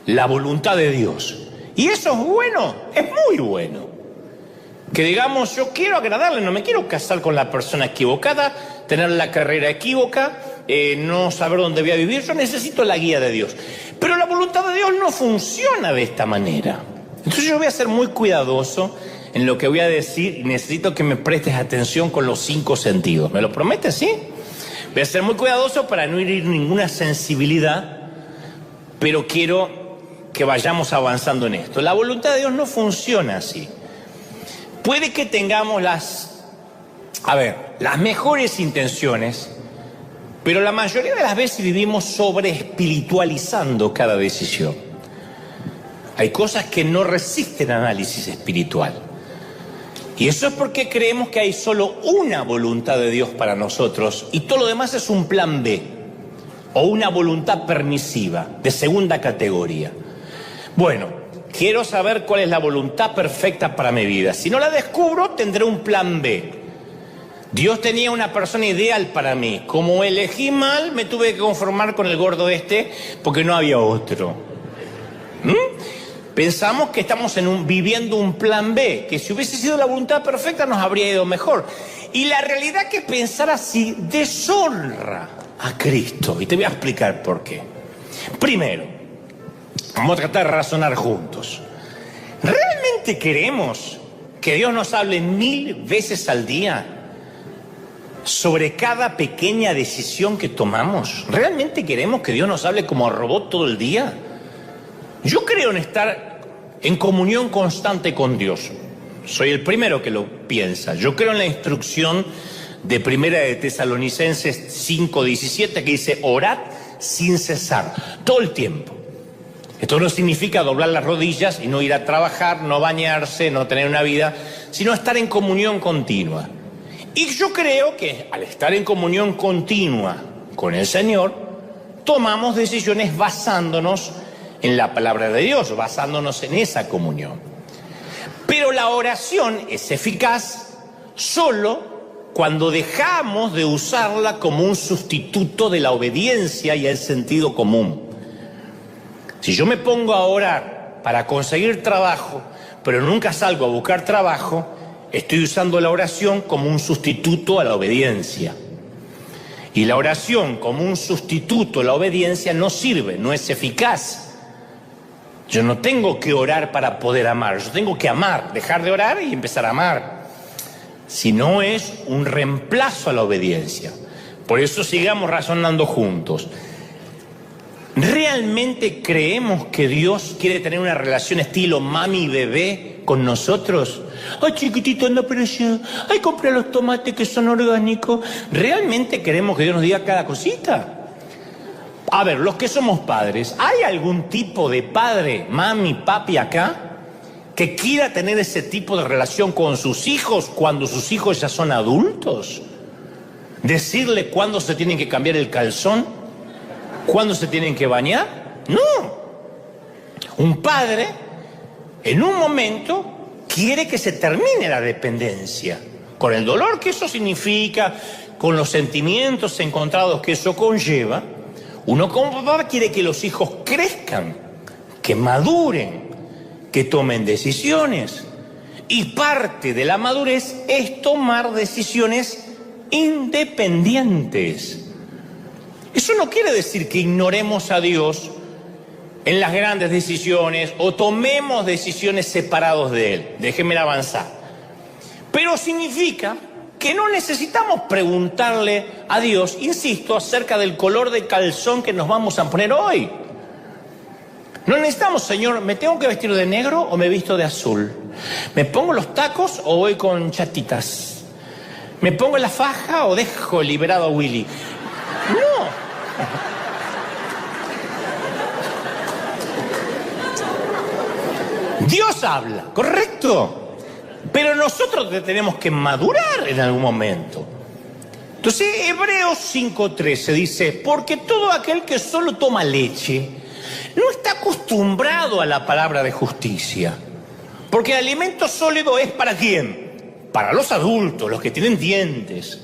la voluntad de Dios. Y eso es bueno, es muy bueno. Que digamos, yo quiero agradarle, no me quiero casar con la persona equivocada, tener la carrera equívoca, no saber dónde voy a vivir. Yo necesito la guía de Dios. Pero la voluntad de Dios no funciona de esta manera. Entonces yo voy a ser muy cuidadoso en lo que voy a decir y necesito que me prestes atención con los 5 sentidos. ¿Me lo prometes, sí? Voy a ser muy cuidadoso para no herir ninguna sensibilidad, pero quiero que vayamos avanzando en esto. La voluntad de Dios no funciona así. Puede que tengamos las mejores intenciones, pero la mayoría de las veces vivimos sobre espiritualizando cada decisión. Hay cosas que no resisten análisis espiritual. Y eso es porque creemos que hay solo una voluntad de Dios para nosotros y todo lo demás es un plan B o una voluntad permisiva de segunda categoría. Bueno, quiero saber cuál es la voluntad perfecta para mi vida. Si no la descubro, tendré un plan B. Dios tenía una persona ideal para mí. Como elegí mal, me tuve que conformar con el gordo porque no había otro. Pensamos que estamos viviendo un plan B, que si hubiese sido la voluntad perfecta nos habría ido mejor. Y la realidad es que pensar así deshonra a Cristo. Y te voy a explicar por qué. Primero, vamos a tratar de razonar juntos. ¿Realmente queremos que Dios nos hable 1000 veces al día sobre cada pequeña decisión que tomamos? ¿Realmente queremos que Dios nos hable como a robot todo el día? Yo creo en estar en comunión constante con Dios. Soy el primero que lo piensa. Yo creo en la instrucción de Primera de Tesalonicenses 5:17 que dice, orad sin cesar, todo el tiempo. Esto no significa doblar las rodillas y no ir a trabajar, no bañarse, no tener una vida, sino estar en comunión continua. Y yo creo que al estar en comunión continua con el Señor, tomamos decisiones basándonos en la palabra de Dios, basándonos en esa comunión. Pero la oración es eficaz solo cuando dejamos de usarla como un sustituto de la obediencia y el sentido común. Si yo me pongo a orar para conseguir trabajo, pero nunca salgo a buscar trabajo, estoy usando la oración como un sustituto a la obediencia. Y la oración como un sustituto a la obediencia no sirve, no es eficaz. Yo no tengo que orar para poder amar, yo tengo que amar, dejar de orar y empezar a amar. Si no, es un reemplazo a la obediencia. Por eso sigamos razonando juntos. ¿Realmente creemos que Dios quiere tener una relación estilo mami y bebé con nosotros? Ay, chiquitito, anda para allá. Ay, compra los tomates que son orgánicos. ¿Realmente queremos que Dios nos diga cada cosita? A ver, los que somos padres, ¿hay algún tipo de padre, mami, papi acá que quiera tener ese tipo de relación con sus hijos cuando sus hijos ya son adultos? ¿Decirle cuándo se tienen que cambiar el calzón? ¿Cuándo se tienen que bañar? No. Un padre, en un momento, quiere que se termine la dependencia, con el dolor que eso significa, con los sentimientos encontrados que eso conlleva. Uno como papá quiere que los hijos crezcan, que maduren, que tomen decisiones. Y parte de la madurez es tomar decisiones independientes. Eso no quiere decir que ignoremos a Dios en las grandes decisiones o tomemos decisiones separados de Él. Déjenme avanzar. Pero significa que no necesitamos preguntarle a Dios, insisto, acerca del color de calzón que nos vamos a poner hoy. No necesitamos, Señor, ¿me tengo que vestir de negro o me visto de azul? ¿Me pongo los tacos o voy con chatitas? ¿Me pongo la faja o dejo liberado a Willy? No. Dios habla, ¿correcto? Pero nosotros tenemos que madurar en algún momento. Entonces, Hebreos 5:13 dice, porque todo aquel que solo toma leche no está acostumbrado a la palabra de justicia. Porque el alimento sólido es ¿para quién? Para los adultos, los que tienen dientes,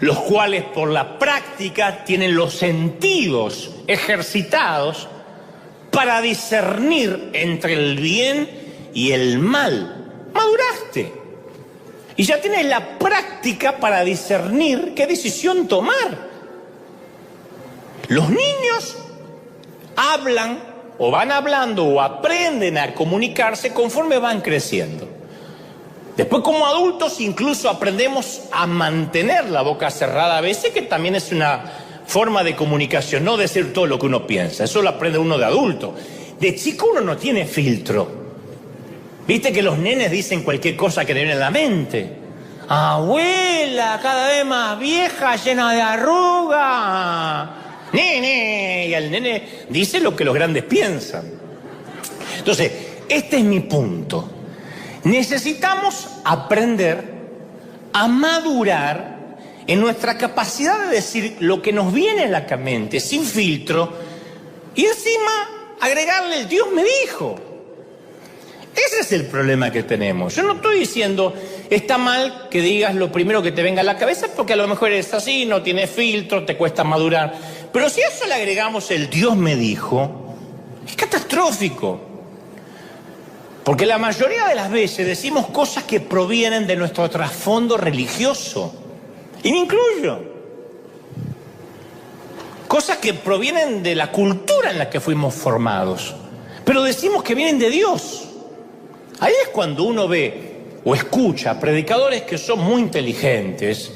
los cuales por la práctica tienen los sentidos ejercitados para discernir entre el bien y el mal. Maduraste y ya tienes la práctica para discernir qué decisión tomar. Los niños hablan o van hablando o aprenden a comunicarse conforme van creciendo. Después, como adultos, incluso aprendemos a mantener la boca cerrada a veces, que también es una forma de comunicación, no decir todo lo que uno piensa. Eso lo aprende uno de adulto. De chico uno no tiene filtro. Viste que los nenes dicen cualquier cosa que le viene a la mente. Abuela, cada vez más vieja, llena de arruga. Nene, y el nene dice lo que los grandes piensan. Entonces, este es mi punto. Necesitamos aprender a madurar en nuestra capacidad de decir lo que nos viene a la mente, sin filtro, y encima agregarle el Dios me dijo. Ese es el problema que tenemos. Yo no estoy diciendo, está mal que digas lo primero que te venga a la cabeza, porque a lo mejor eres así, no tienes filtro, te cuesta madurar. Pero si a eso le agregamos el Dios me dijo, es catastrófico. Porque la mayoría de las veces decimos cosas que provienen de nuestro trasfondo religioso. Y me incluyo. Cosas que provienen de la cultura en la que fuimos formados. Pero decimos que vienen de Dios. Ahí es cuando uno ve o escucha predicadores que son muy inteligentes,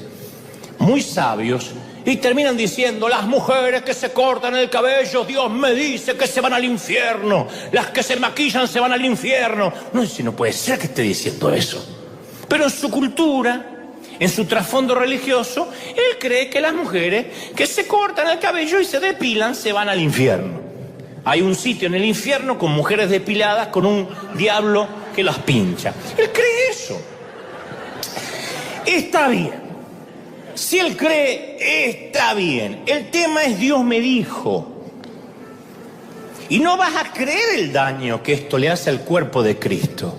muy sabios, y terminan diciendo, las mujeres que se cortan el cabello, Dios me dice que se van al infierno. Las que se maquillan se van al infierno. No sé si no puede ser que esté diciendo eso. Pero en su cultura, en su trasfondo religioso, él cree que las mujeres que se cortan el cabello y se depilan se van al infierno. Hay un sitio en el infierno con mujeres depiladas con un diablo que las pincha. Él cree eso. Está bien. Si él cree, está bien. El tema es Dios me dijo. Y no vas a creer el daño que esto le hace al cuerpo de Cristo.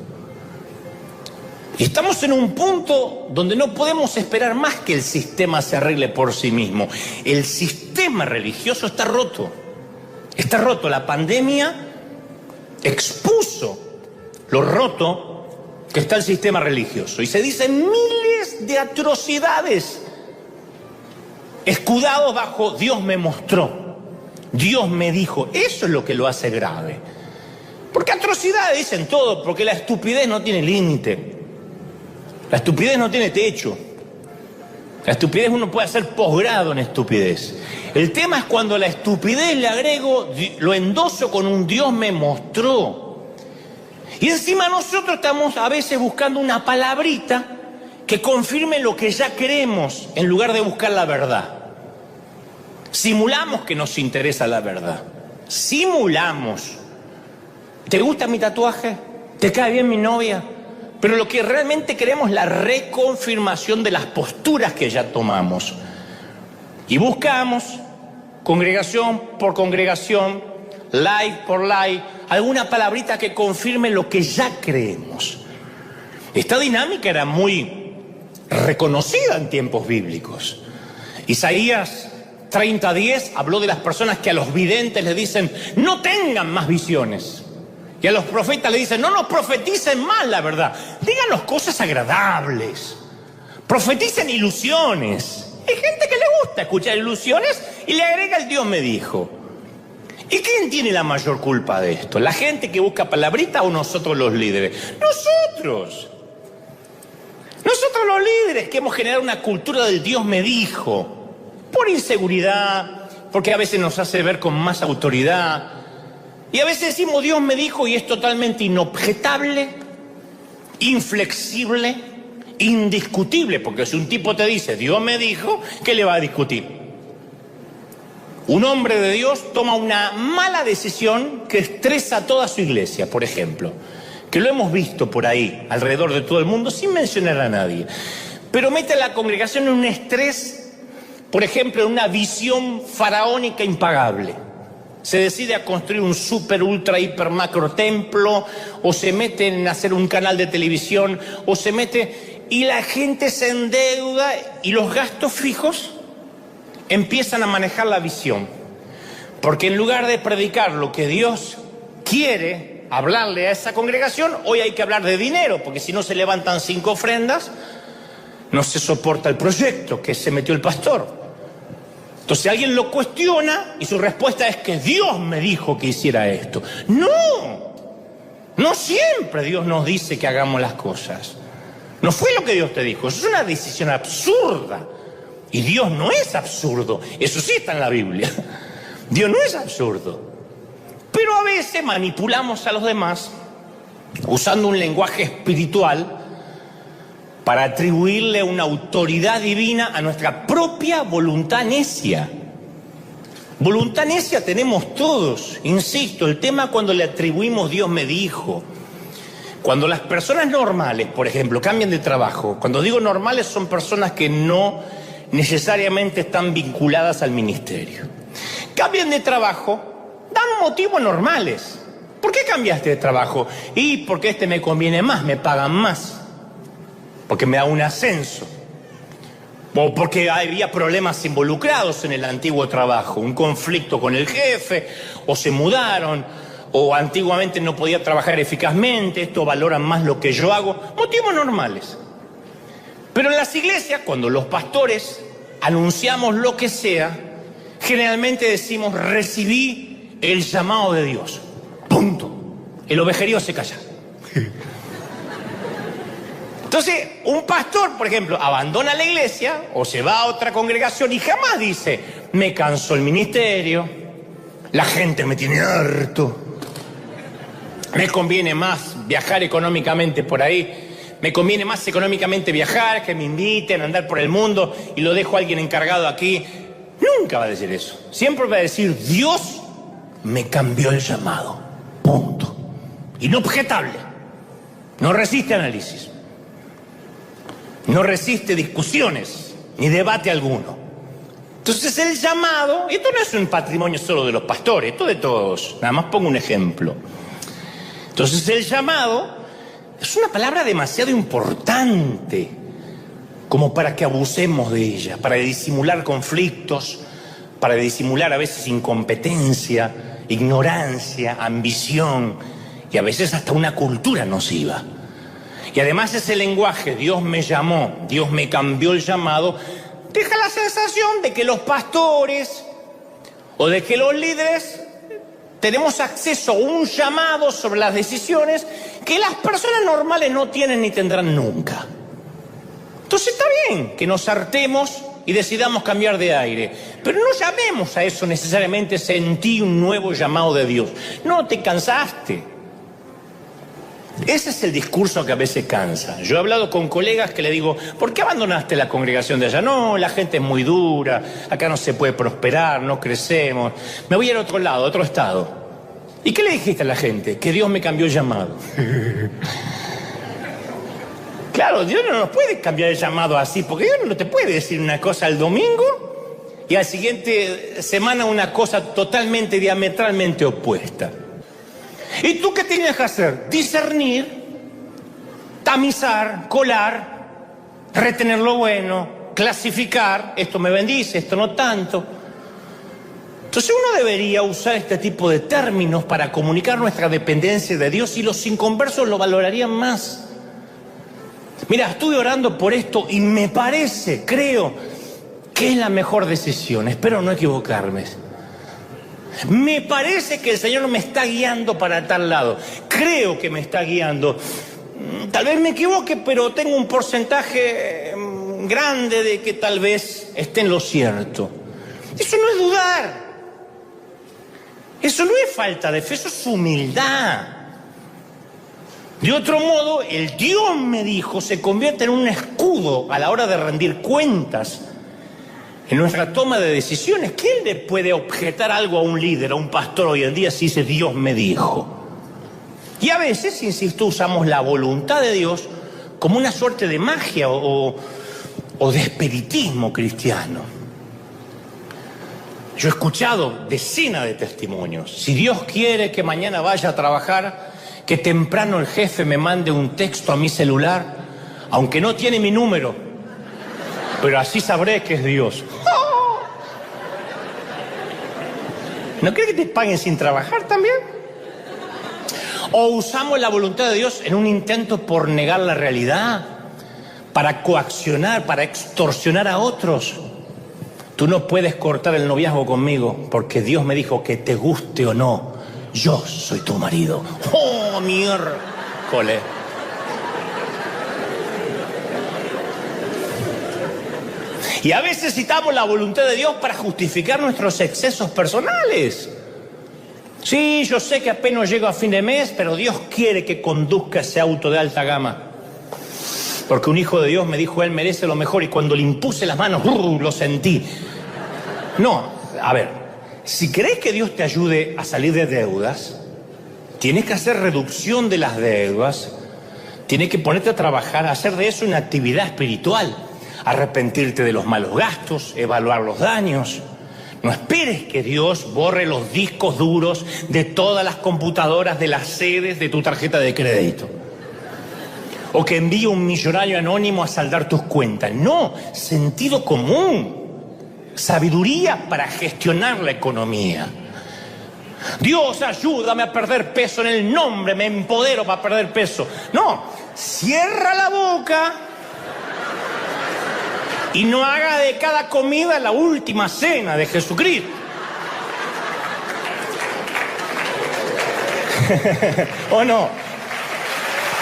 Y estamos en un punto donde no podemos esperar más que el sistema se arregle por sí mismo. El sistema religioso está roto. Está roto. La pandemia expuso lo roto que está el sistema religioso y se dicen miles de atrocidades escudados bajo Dios me mostró, Dios me dijo. Eso es lo que lo hace grave. Porque atrocidades dicen todo, porque la estupidez no tiene límite. La estupidez no tiene techo. La estupidez uno puede hacer posgrado en estupidez. El tema es cuando la estupidez le agrego, lo endoso con un Dios me mostró. Y encima nosotros estamos a veces buscando una palabrita que confirme lo que ya creemos en lugar de buscar la verdad. Simulamos que nos interesa la verdad. Simulamos. ¿Te gusta mi tatuaje? ¿Te cae bien mi novia? Pero lo que realmente queremos es la reconfirmación de las posturas que ya tomamos. Y buscamos, congregación por congregación, like por like, alguna palabrita que confirme lo que ya creemos. Esta dinámica era muy reconocida en tiempos bíblicos. Isaías 30:10 habló de las personas que a los videntes les dicen no tengan más visiones. Y a los profetas le dicen, no nos profeticen más la verdad, díganos cosas agradables, profeticen ilusiones. Hay gente que le gusta escuchar ilusiones y le agrega el Dios me dijo. ¿Y quién tiene la mayor culpa de esto? ¿La gente que busca palabrita o nosotros los líderes? Nosotros los líderes que hemos generado una cultura del Dios me dijo, por inseguridad, porque a veces nos hace ver con más autoridad. Y a veces decimos Dios me dijo y es totalmente inobjetable, inflexible, indiscutible, porque si un tipo te dice Dios me dijo, ¿qué le va a discutir? Un hombre de Dios toma una mala decisión que estresa a toda su iglesia, por ejemplo, que lo hemos visto por ahí, alrededor de todo el mundo, sin mencionar a nadie, pero mete a la congregación en un estrés, por ejemplo, en una visión faraónica impagable. Se decide a construir un super, ultra, hiper, macro templo, o se mete en hacer un canal de televisión, o se mete y la gente se endeuda y los gastos fijos empiezan a manejar la visión. Porque en lugar de predicar lo que Dios quiere hablarle a esa congregación, hoy hay que hablar de dinero, porque si no se levantan 5 ofrendas, no se soporta el proyecto que se metió el pastor. Entonces alguien lo cuestiona y su respuesta es que Dios me dijo que hiciera esto. No siempre Dios nos dice que hagamos las cosas. No fue lo que Dios te dijo, eso es una decisión absurda. Y Dios no es absurdo, eso sí está en la Biblia. Dios no es absurdo. Pero a veces manipulamos a los demás usando un lenguaje espiritual para atribuirle una autoridad divina a nuestra propia voluntad necia. Voluntad necia tenemos todos, insisto, el tema cuando le atribuimos Dios me dijo. Cuando las personas normales, por ejemplo, cambian de trabajo, cuando digo normales son personas que no necesariamente están vinculadas al ministerio. Cambian de trabajo, dan motivos normales. ¿Por qué cambiaste de trabajo? Y porque este me conviene más, me pagan más. Porque me da un ascenso, o porque había problemas involucrados en el antiguo trabajo, un conflicto con el jefe, o se mudaron, o antiguamente no podía trabajar eficazmente, esto valoran más lo que yo hago, motivos normales. Pero en las iglesias, cuando los pastores anunciamos lo que sea, generalmente decimos recibí el llamado de Dios, punto. El ovejerío se calla. Entonces, un pastor, por ejemplo, abandona la iglesia o se va a otra congregación y jamás dice, me cansó el ministerio, la gente me tiene harto, me conviene más viajar económicamente por ahí, me conviene más económicamente viajar, que me inviten a andar por el mundo y lo dejo a alguien encargado aquí. Nunca va a decir eso. Siempre va a decir, Dios me cambió el llamado, punto. Inobjetable, no resiste análisis. No resiste discusiones, ni debate alguno. Entonces el llamado, esto no es un patrimonio solo de los pastores, esto de todos, nada más pongo un ejemplo. Entonces el llamado es una palabra demasiado importante como para que abusemos de ella, para disimular conflictos, para disimular a veces incompetencia, ignorancia, ambición y a veces hasta una cultura nociva. y además ese lenguaje, Dios me llamó, Dios me cambió el llamado, deja la sensación de que los pastores o de que los líderes tenemos acceso a un llamado sobre las decisiones que las personas normales no tienen ni tendrán nunca. Entonces está bien que nos hartemos y decidamos cambiar de aire, pero no llamemos a eso necesariamente sentí un nuevo llamado de Dios. No, te cansaste. Ese es el discurso que a veces cansa. Yo he hablado con colegas que le digo, ¿por qué abandonaste la congregación de allá? No, la gente es muy dura, acá no se puede prosperar, no crecemos. Me voy al otro lado, a otro estado. ¿Y qué le dijiste a la gente? Que Dios me cambió el llamado. Claro, Dios no nos puede cambiar el llamado así, porque Dios no te puede decir una cosa el domingo y al siguiente semana una cosa totalmente, diametralmente opuesta. ¿Y tú qué tienes que hacer? Discernir, tamizar, colar, retener lo bueno, clasificar, esto me bendice, esto no tanto. Entonces uno debería usar este tipo de términos para comunicar nuestra dependencia de Dios y los inconversos lo valorarían más. Mira, estuve orando por esto y me parece, creo, que es la mejor decisión. Espero no equivocarme. Me parece que el Señor me está guiando para tal lado. Creo que me está guiando. Tal vez me equivoque, pero tengo un porcentaje grande de que tal vez esté en lo cierto. Eso no es dudar. Eso no es falta de fe, eso es humildad. De otro modo, el Dios me dijo se convierte en un escudo a la hora de rendir cuentas en nuestra toma de decisiones. ¿Quién le puede objetar algo a un líder, a un pastor hoy en día si dice Dios me dijo? Y a veces, insisto, usamos la voluntad de Dios como una suerte de magia o de espiritismo cristiano. Yo he escuchado decenas de testimonios. Si Dios quiere que mañana vaya a trabajar, que temprano el jefe me mande un texto a mi celular, aunque no tiene mi número, pero así sabré que es Dios. ¿No crees que te paguen sin trabajar también? ¿O usamos la voluntad de Dios en un intento por negar la realidad, para coaccionar, para extorsionar a otros? Tú no puedes cortar el noviazgo conmigo porque Dios me dijo que te guste o no, yo soy tu marido. ¡Oh, miércoles! Y a veces citamos la voluntad de Dios para justificar nuestros excesos personales. Sí, yo sé que apenas llego a fin de mes, pero Dios quiere que conduzca ese auto de alta gama. Porque un hijo de Dios me dijo, él merece lo mejor, y cuando le impuse las manos, lo sentí. No, a ver, si querés que Dios te ayude a salir de deudas, tienes que hacer reducción de las deudas, tienes que ponerte a trabajar, a hacer de eso una actividad espiritual, arrepentirte de los malos gastos, evaluar los daños. No esperes que Dios borre los discos duros de todas las computadoras de las sedes de tu tarjeta de crédito. O que envíe un millonario anónimo a saldar tus cuentas. No, sentido común. Sabiduría para gestionar la economía. Dios, ayúdame a perder peso en el nombre, me empodero para perder peso. No, cierra la boca y no haga de cada comida la última cena de Jesucristo. ¿O no?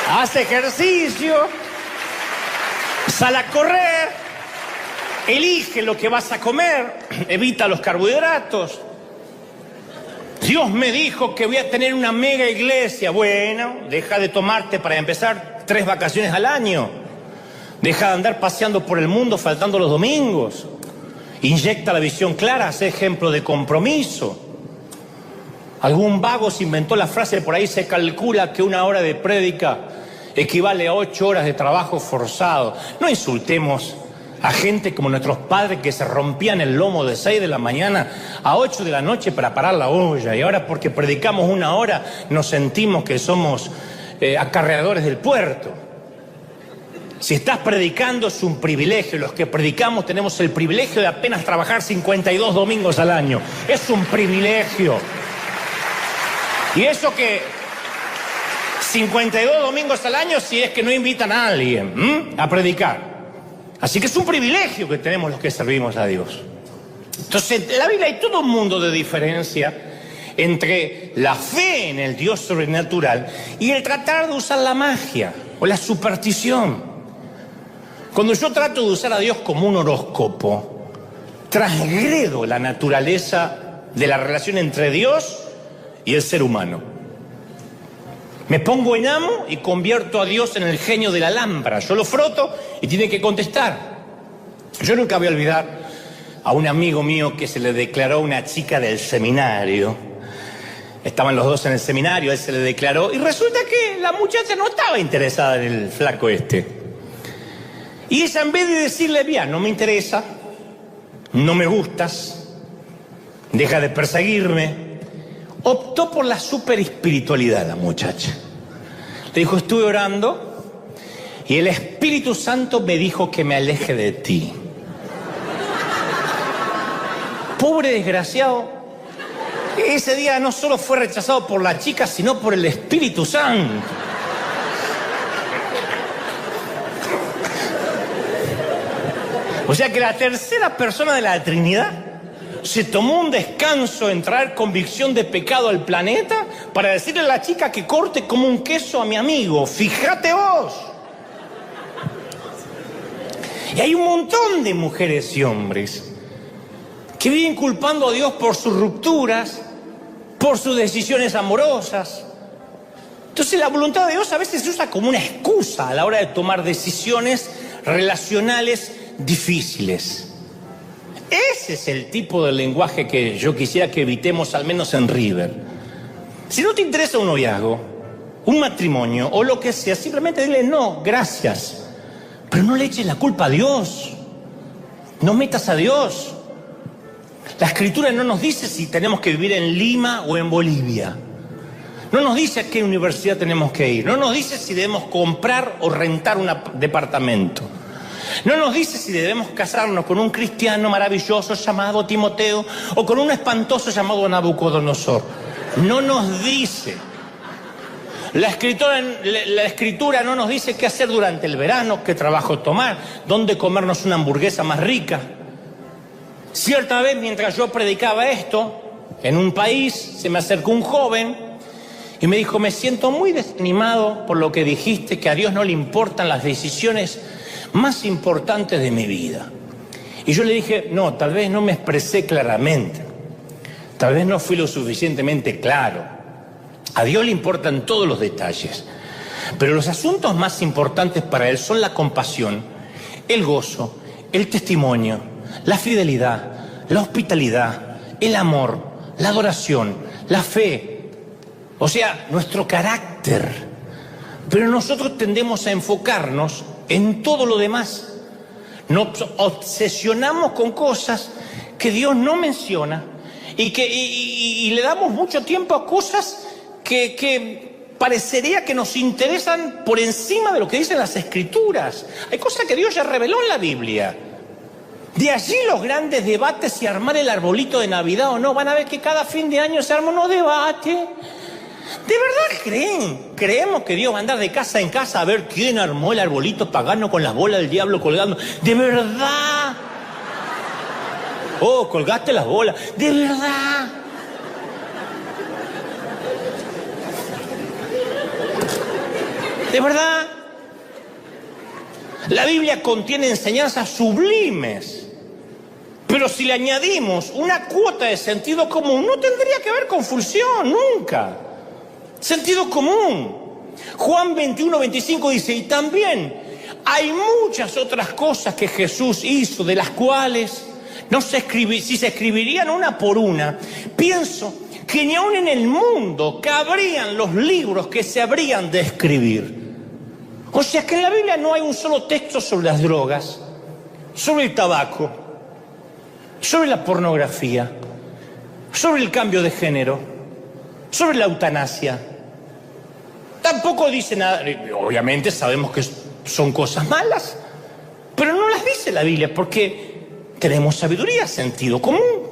Haz ejercicio, sal a correr, elige lo que vas a comer, evita los carbohidratos. Dios me dijo que voy a tener una mega iglesia. Bueno, deja de tomarte, para empezar, 3 vacaciones al año. Deja de andar paseando por el mundo faltando los domingos. Inyecta la visión clara, haz ejemplo de compromiso. Algún vago se inventó la frase, por ahí se calcula que 1 hora de prédica equivale a 8 horas de trabajo forzado. No insultemos a gente como nuestros padres que se rompían el lomo de 6 de la mañana a 8 de la noche para parar la olla. Y ahora porque predicamos 1 hora nos sentimos que somos acarreadores del puerto. Si estás predicando es un privilegio. Los que predicamos tenemos el privilegio de apenas trabajar 52 domingos al año. Es un privilegio. Y eso que 52 domingos al año si es que no invitan a alguien a predicar. Así que es un privilegio que tenemos los que servimos a Dios. Entonces, en la Biblia hay todo un mundo de diferencia entre la fe en el Dios sobrenatural y el tratar de usar la magia o la superstición. Cuando yo trato de usar a Dios como un horóscopo, transgredo la naturaleza de la relación entre Dios y el ser humano. Me pongo en amo y convierto a Dios en el genio de la lámpara. Yo lo froto y tiene que contestar. Yo nunca voy a olvidar a un amigo mío que se le declaró una chica del seminario. Estaban los dos en el seminario, él se le declaró y resulta que la muchacha no estaba interesada en el flaco este. Y ella, en vez de decirle, bien, no me interesa, no me gustas, deja de perseguirme, optó por la superespiritualidad la muchacha. Le dijo, estuve orando y el Espíritu Santo me dijo que me aleje de ti. Pobre desgraciado, ese día no solo fue rechazado por la chica, sino por el Espíritu Santo. O sea que la tercera persona de la Trinidad se tomó un descanso en traer convicción de pecado al planeta para decirle a la chica que corte como un queso a mi amigo. Fíjate vos. Y hay un montón de mujeres y hombres que viven culpando a Dios por sus rupturas, por sus decisiones amorosas. Entonces la voluntad de Dios a veces se usa como una excusa a la hora de tomar decisiones relacionales difíciles. Ese es el tipo de lenguaje que yo quisiera que evitemos, al menos en River. Si no te interesa un noviazgo, un matrimonio o lo que sea, simplemente dile no, gracias. Pero no le eches la culpa a Dios. No metas a Dios. La Escritura no nos dice si tenemos que vivir en Lima o en Bolivia. No nos dice a qué universidad tenemos que ir. No nos dice si debemos comprar o rentar un departamento. No nos dice si debemos casarnos con un cristiano maravilloso llamado Timoteo o con un espantoso llamado Nabucodonosor. No nos dice. La escritura no nos dice qué hacer durante el verano, qué trabajo tomar, dónde comernos una hamburguesa más rica. Cierta vez, mientras yo predicaba esto, en un país, se me acercó un joven y me dijo, me siento muy desanimado por lo que dijiste, que a Dios no le importan las decisiones más importantes de mi vida. Y yo le dije, no, tal vez no me expresé claramente, tal vez no fui lo suficientemente claro. A Dios le importan todos los detalles, pero los asuntos más importantes para Él son la compasión, el gozo, el testimonio, la fidelidad, la hospitalidad, el amor, la adoración, la fe, o sea, nuestro carácter. Pero nosotros tendemos a enfocarnos en todo lo demás. Nos obsesionamos con cosas que Dios no menciona y le damos mucho tiempo a cosas que parecería que nos interesan por encima de lo que dicen las Escrituras. Hay cosas que Dios ya reveló en la Biblia. De allí los grandes debates si armar el arbolito de Navidad o no. Van a ver que cada fin de año se arma un debate. ¿De verdad creemos que Dios va a andar de casa en casa a ver quién armó el arbolito pagano con las bolas del diablo colgando? ¿De verdad? Oh, colgaste las bolas. ¿De verdad? ¿De verdad? La Biblia contiene enseñanzas sublimes, pero si le añadimos una cuota de sentido común, no tendría que haber confusión, nunca. Sentido común. Juan 21:25 dice, y también hay muchas otras cosas que Jesús hizo, de las cuales no se si se escribirían una por una, pienso que ni aun en el mundo cabrían los libros que se habrían de escribir. O sea que en la Biblia no hay un solo texto sobre las drogas, sobre el tabaco, sobre la pornografía, sobre el cambio de género, sobre la eutanasia. Tampoco dice nada, obviamente sabemos que son cosas malas, pero no las dice la Biblia porque tenemos sabiduría, sentido común.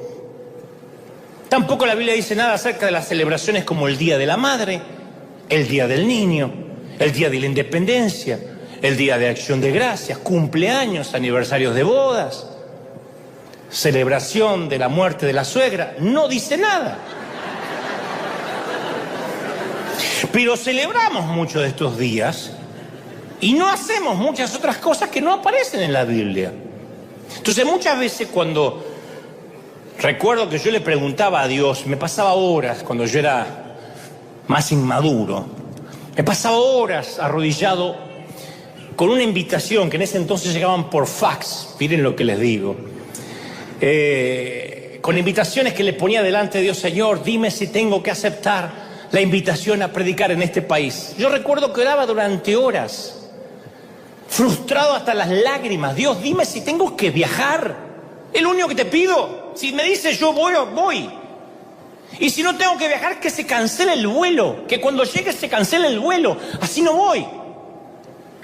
Tampoco la Biblia dice nada acerca de las celebraciones como el Día de la Madre, el Día del Niño, el Día de la Independencia, el Día de Acción de Gracias, cumpleaños, aniversarios de bodas, celebración de la muerte de la suegra. No dice nada. Pero celebramos muchos de estos días y no hacemos muchas otras cosas que no aparecen en la Biblia. Entonces muchas veces cuando recuerdo que yo le preguntaba a Dios, me pasaba horas cuando yo era más inmaduro, me pasaba horas arrodillado con una invitación que en ese entonces llegaban por fax, miren lo que les digo, con invitaciones que le ponía delante de Dios: Señor, dime si tengo que aceptar la invitación a predicar en este país. Yo recuerdo que oraba durante horas, frustrado hasta las lágrimas. Dios, dime si tengo que viajar. Es lo único que te pido. Si me dices yo voy, voy. Y si no tengo que viajar, que se cancele el vuelo. Que cuando llegue se cancele el vuelo. Así no voy.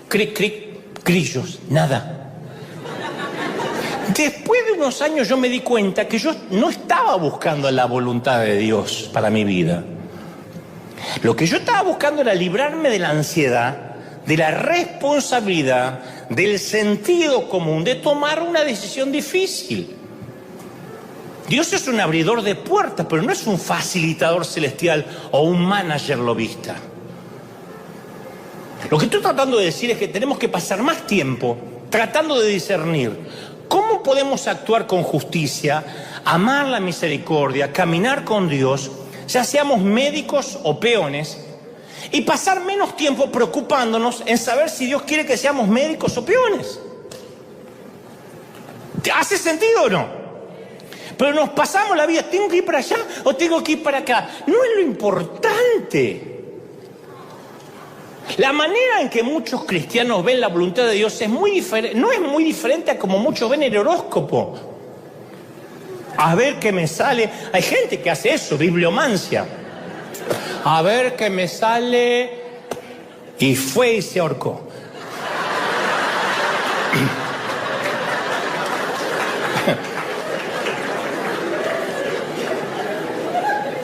Cric, cric, grillos, nada. Después de unos años yo me di cuenta que yo no estaba buscando la voluntad de Dios para mi vida. Lo que yo estaba buscando era librarme de la ansiedad, de la responsabilidad, del sentido común, de tomar una decisión difícil. Dios es un abridor de puertas, pero no es un facilitador celestial o un manager lobista. Lo que estoy tratando de decir es que tenemos que pasar más tiempo tratando de discernir cómo podemos actuar con justicia, amar la misericordia, caminar con Dios, ya seamos médicos o peones, y pasar menos tiempo preocupándonos en saber si Dios quiere que seamos médicos o peones. ¿Te hace sentido o no? Pero nos pasamos la vida, ¿tengo que ir para allá o tengo que ir para acá? No es lo importante. La manera en que muchos cristianos ven la voluntad de Dios es muy diferente, no es muy diferente a como muchos ven el horóscopo. A ver qué me sale. Hay gente que hace eso, bibliomancia. A ver qué me sale. Y fue y se ahorcó.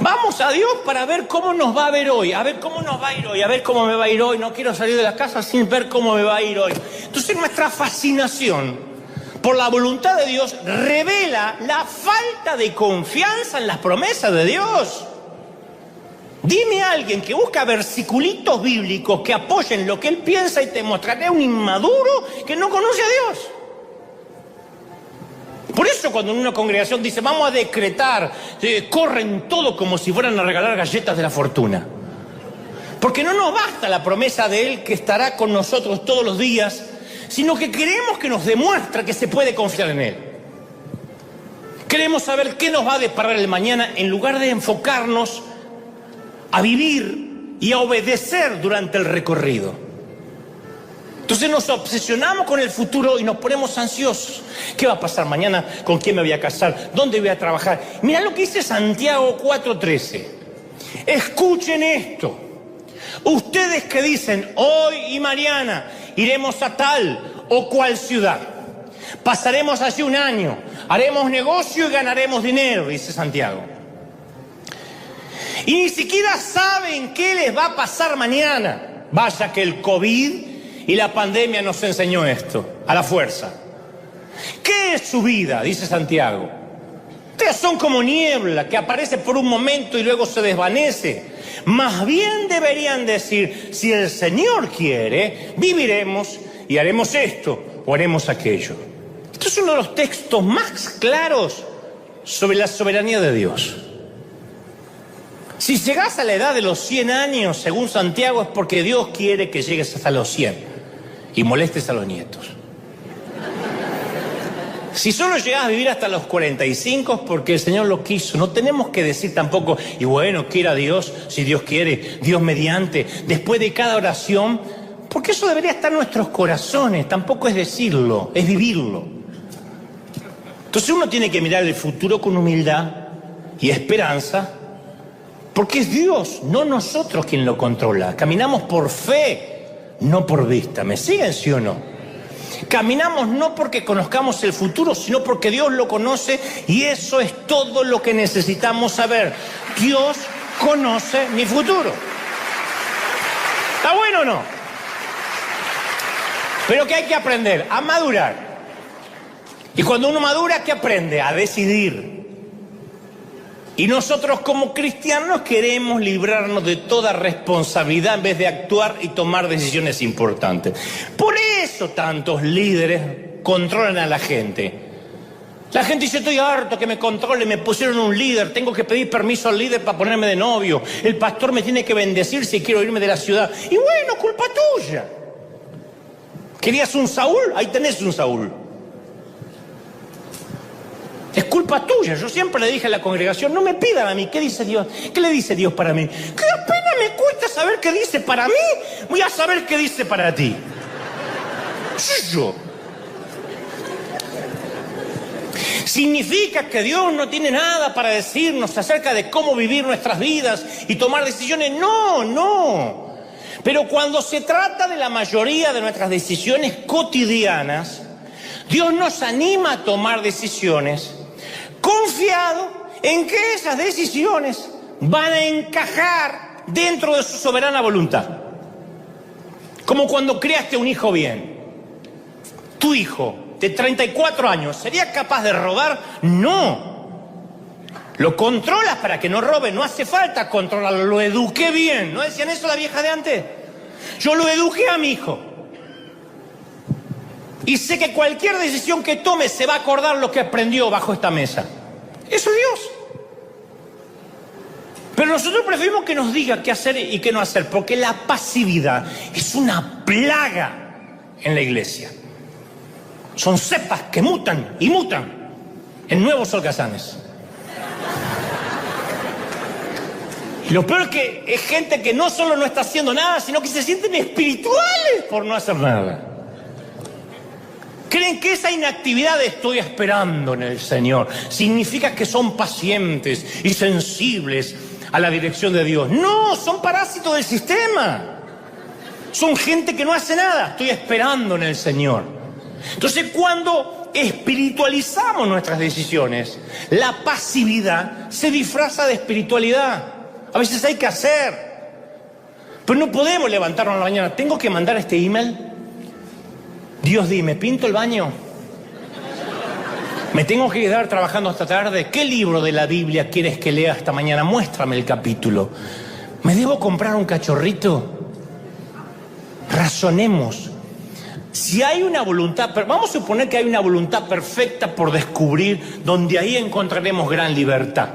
Vamos a Dios para ver cómo nos va a ver hoy, a ver cómo nos va a ir hoy, a ver cómo me va a ir hoy. No quiero salir de la casa sin ver cómo me va a ir hoy. Entonces nuestra fascinación por la voluntad de Dios revela la falta de confianza en las promesas de Dios. Dime a alguien que busca versiculitos bíblicos que apoyen lo que él piensa y te mostraré un inmaduro que no conoce a Dios. Por eso cuando en una congregación dice vamos a decretar, corren todo como si fueran a regalar galletas de la fortuna. Porque no nos basta la promesa de Él que estará con nosotros todos los días, sino que queremos que nos demuestre que se puede confiar en Él. Queremos saber qué nos va a deparar el mañana en lugar de enfocarnos a vivir y a obedecer durante el recorrido. Entonces nos obsesionamos con el futuro y nos ponemos ansiosos. ¿Qué va a pasar mañana? ¿Con quién me voy a casar? ¿Dónde voy a trabajar? Mirá lo que dice Santiago 4:13. Escuchen esto. Ustedes que dicen hoy y mañana iremos a tal o cual ciudad, pasaremos allí un año, haremos negocio y ganaremos dinero, dice Santiago. Y ni siquiera saben qué les va a pasar mañana. Vaya que el COVID y la pandemia nos enseñó esto, a la fuerza. ¿Qué es su vida? Dice Santiago. Ustedes son como niebla que aparece por un momento y luego se desvanece. Más bien deberían decir, si el Señor quiere, viviremos y haremos esto o haremos aquello. Esto es uno de los textos más claros sobre la soberanía de Dios. Si llegás a la edad de los 100 años, según Santiago, es porque Dios quiere que llegues hasta los 100 y molestes a los nietos. Si solo llegás a vivir hasta los 45 es porque el Señor lo quiso. No tenemos que decir tampoco, y bueno, quiera Dios, si Dios quiere, Dios mediante, después de cada oración, porque eso debería estar en nuestros corazones. Tampoco es decirlo, es vivirlo. Entonces uno tiene que mirar el futuro con humildad y esperanza, porque es Dios, no nosotros quien lo controla. Caminamos por fe, no por vista. ¿Me siguen, sí o no? Caminamos no porque conozcamos el futuro, sino porque Dios lo conoce, y eso es todo lo que necesitamos saber. Dios conoce mi futuro. ¿Está bueno o no? Pero que hay que aprender a madurar. Y cuando uno madura, ¿qué aprende? A decidir. Y nosotros como cristianos queremos librarnos de toda responsabilidad en vez de actuar y tomar decisiones importantes. Por eso tantos líderes controlan a la gente. La gente dice, estoy harto que me controle, me pusieron un líder, tengo que pedir permiso al líder para ponerme de novio, el pastor me tiene que bendecir si quiero irme de la ciudad. Y bueno, culpa tuya. ¿Querías un Saúl? Ahí tenés un Saúl. Es culpa tuya. Yo siempre le dije a la congregación, no me pidan a mí, ¿qué dice Dios? ¿Qué le dice Dios para mí? ¿Qué pena me cuesta saber qué dice para mí? Voy a saber qué dice para ti. Yo. ¿Significa que Dios no tiene nada para decirnos acerca de cómo vivir nuestras vidas y tomar decisiones? No, no. Pero cuando se trata de la mayoría de nuestras decisiones cotidianas, Dios nos anima a tomar decisiones confiado en que esas decisiones van a encajar dentro de su soberana voluntad. Como cuando criaste un hijo bien. Tu hijo de 34 años, ¿sería capaz de robar? No. Lo controlas para que no robe, no hace falta controlarlo, lo eduqué bien. ¿No decían eso la vieja de antes? Yo lo eduqué a mi hijo. Y sé que cualquier decisión que tome se va a acordar lo que aprendió bajo esta mesa. Eso es Dios. Pero nosotros preferimos que nos diga qué hacer y qué no hacer, porque la pasividad es una plaga en la iglesia. Son cepas que mutan y mutan en nuevos holgazanes. Y lo peor es que es gente que no solo no está haciendo nada, sino que se sienten espirituales por no hacer nada. Creen que esa inactividad de estoy esperando en el Señor significa que son pacientes y sensibles a la dirección de Dios. No, son parásitos del sistema. Son gente que no hace nada. Estoy esperando en el Señor. Entonces, cuando espiritualizamos nuestras decisiones, la pasividad se disfraza de espiritualidad. A veces hay que hacer, pero no podemos levantarnos a la mañana. ¿Tengo que mandar este email? Dios, dime, ¿pinto el baño? ¿Me tengo que quedar trabajando hasta tarde? ¿Qué libro de la Biblia quieres que lea esta mañana? Muéstrame el capítulo. ¿Me debo comprar un cachorrito? Razonemos. Si hay una voluntad, vamos a suponer que hay una voluntad perfecta por descubrir, donde ahí encontraremos gran libertad.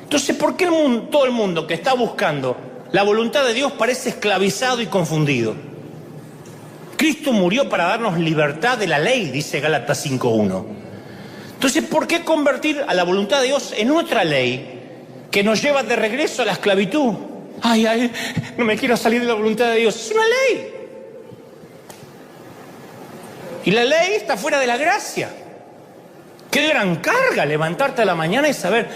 Entonces, ¿por qué todo el mundo que está buscando la voluntad de Dios parece esclavizado y confundido? Cristo murió para darnos libertad de la ley, dice Gálatas 5:1. Entonces, ¿por qué convertir a la voluntad de Dios en otra ley que nos lleva de regreso a la esclavitud? Ay, no me quiero salir de la voluntad de Dios. Es una ley. Y la ley está fuera de la gracia. Qué gran carga levantarte a la mañana y saber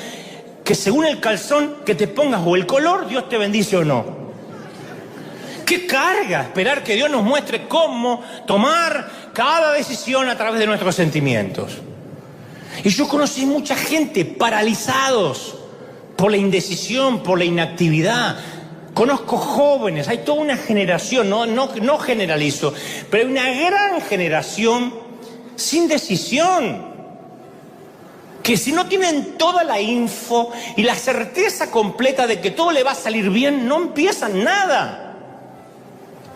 que según el calzón que te pongas o el color, Dios te bendice o no. Qué carga esperar que Dios nos muestre cómo tomar cada decisión a través de nuestros sentimientos. Y yo conocí mucha gente paralizados por la indecisión, por la inactividad. Conozco jóvenes, hay toda una generación, no generalizo, pero hay una gran generación sin decisión, que si no tienen toda la info y la certeza completa de que todo le va a salir bien, no empiezan nada.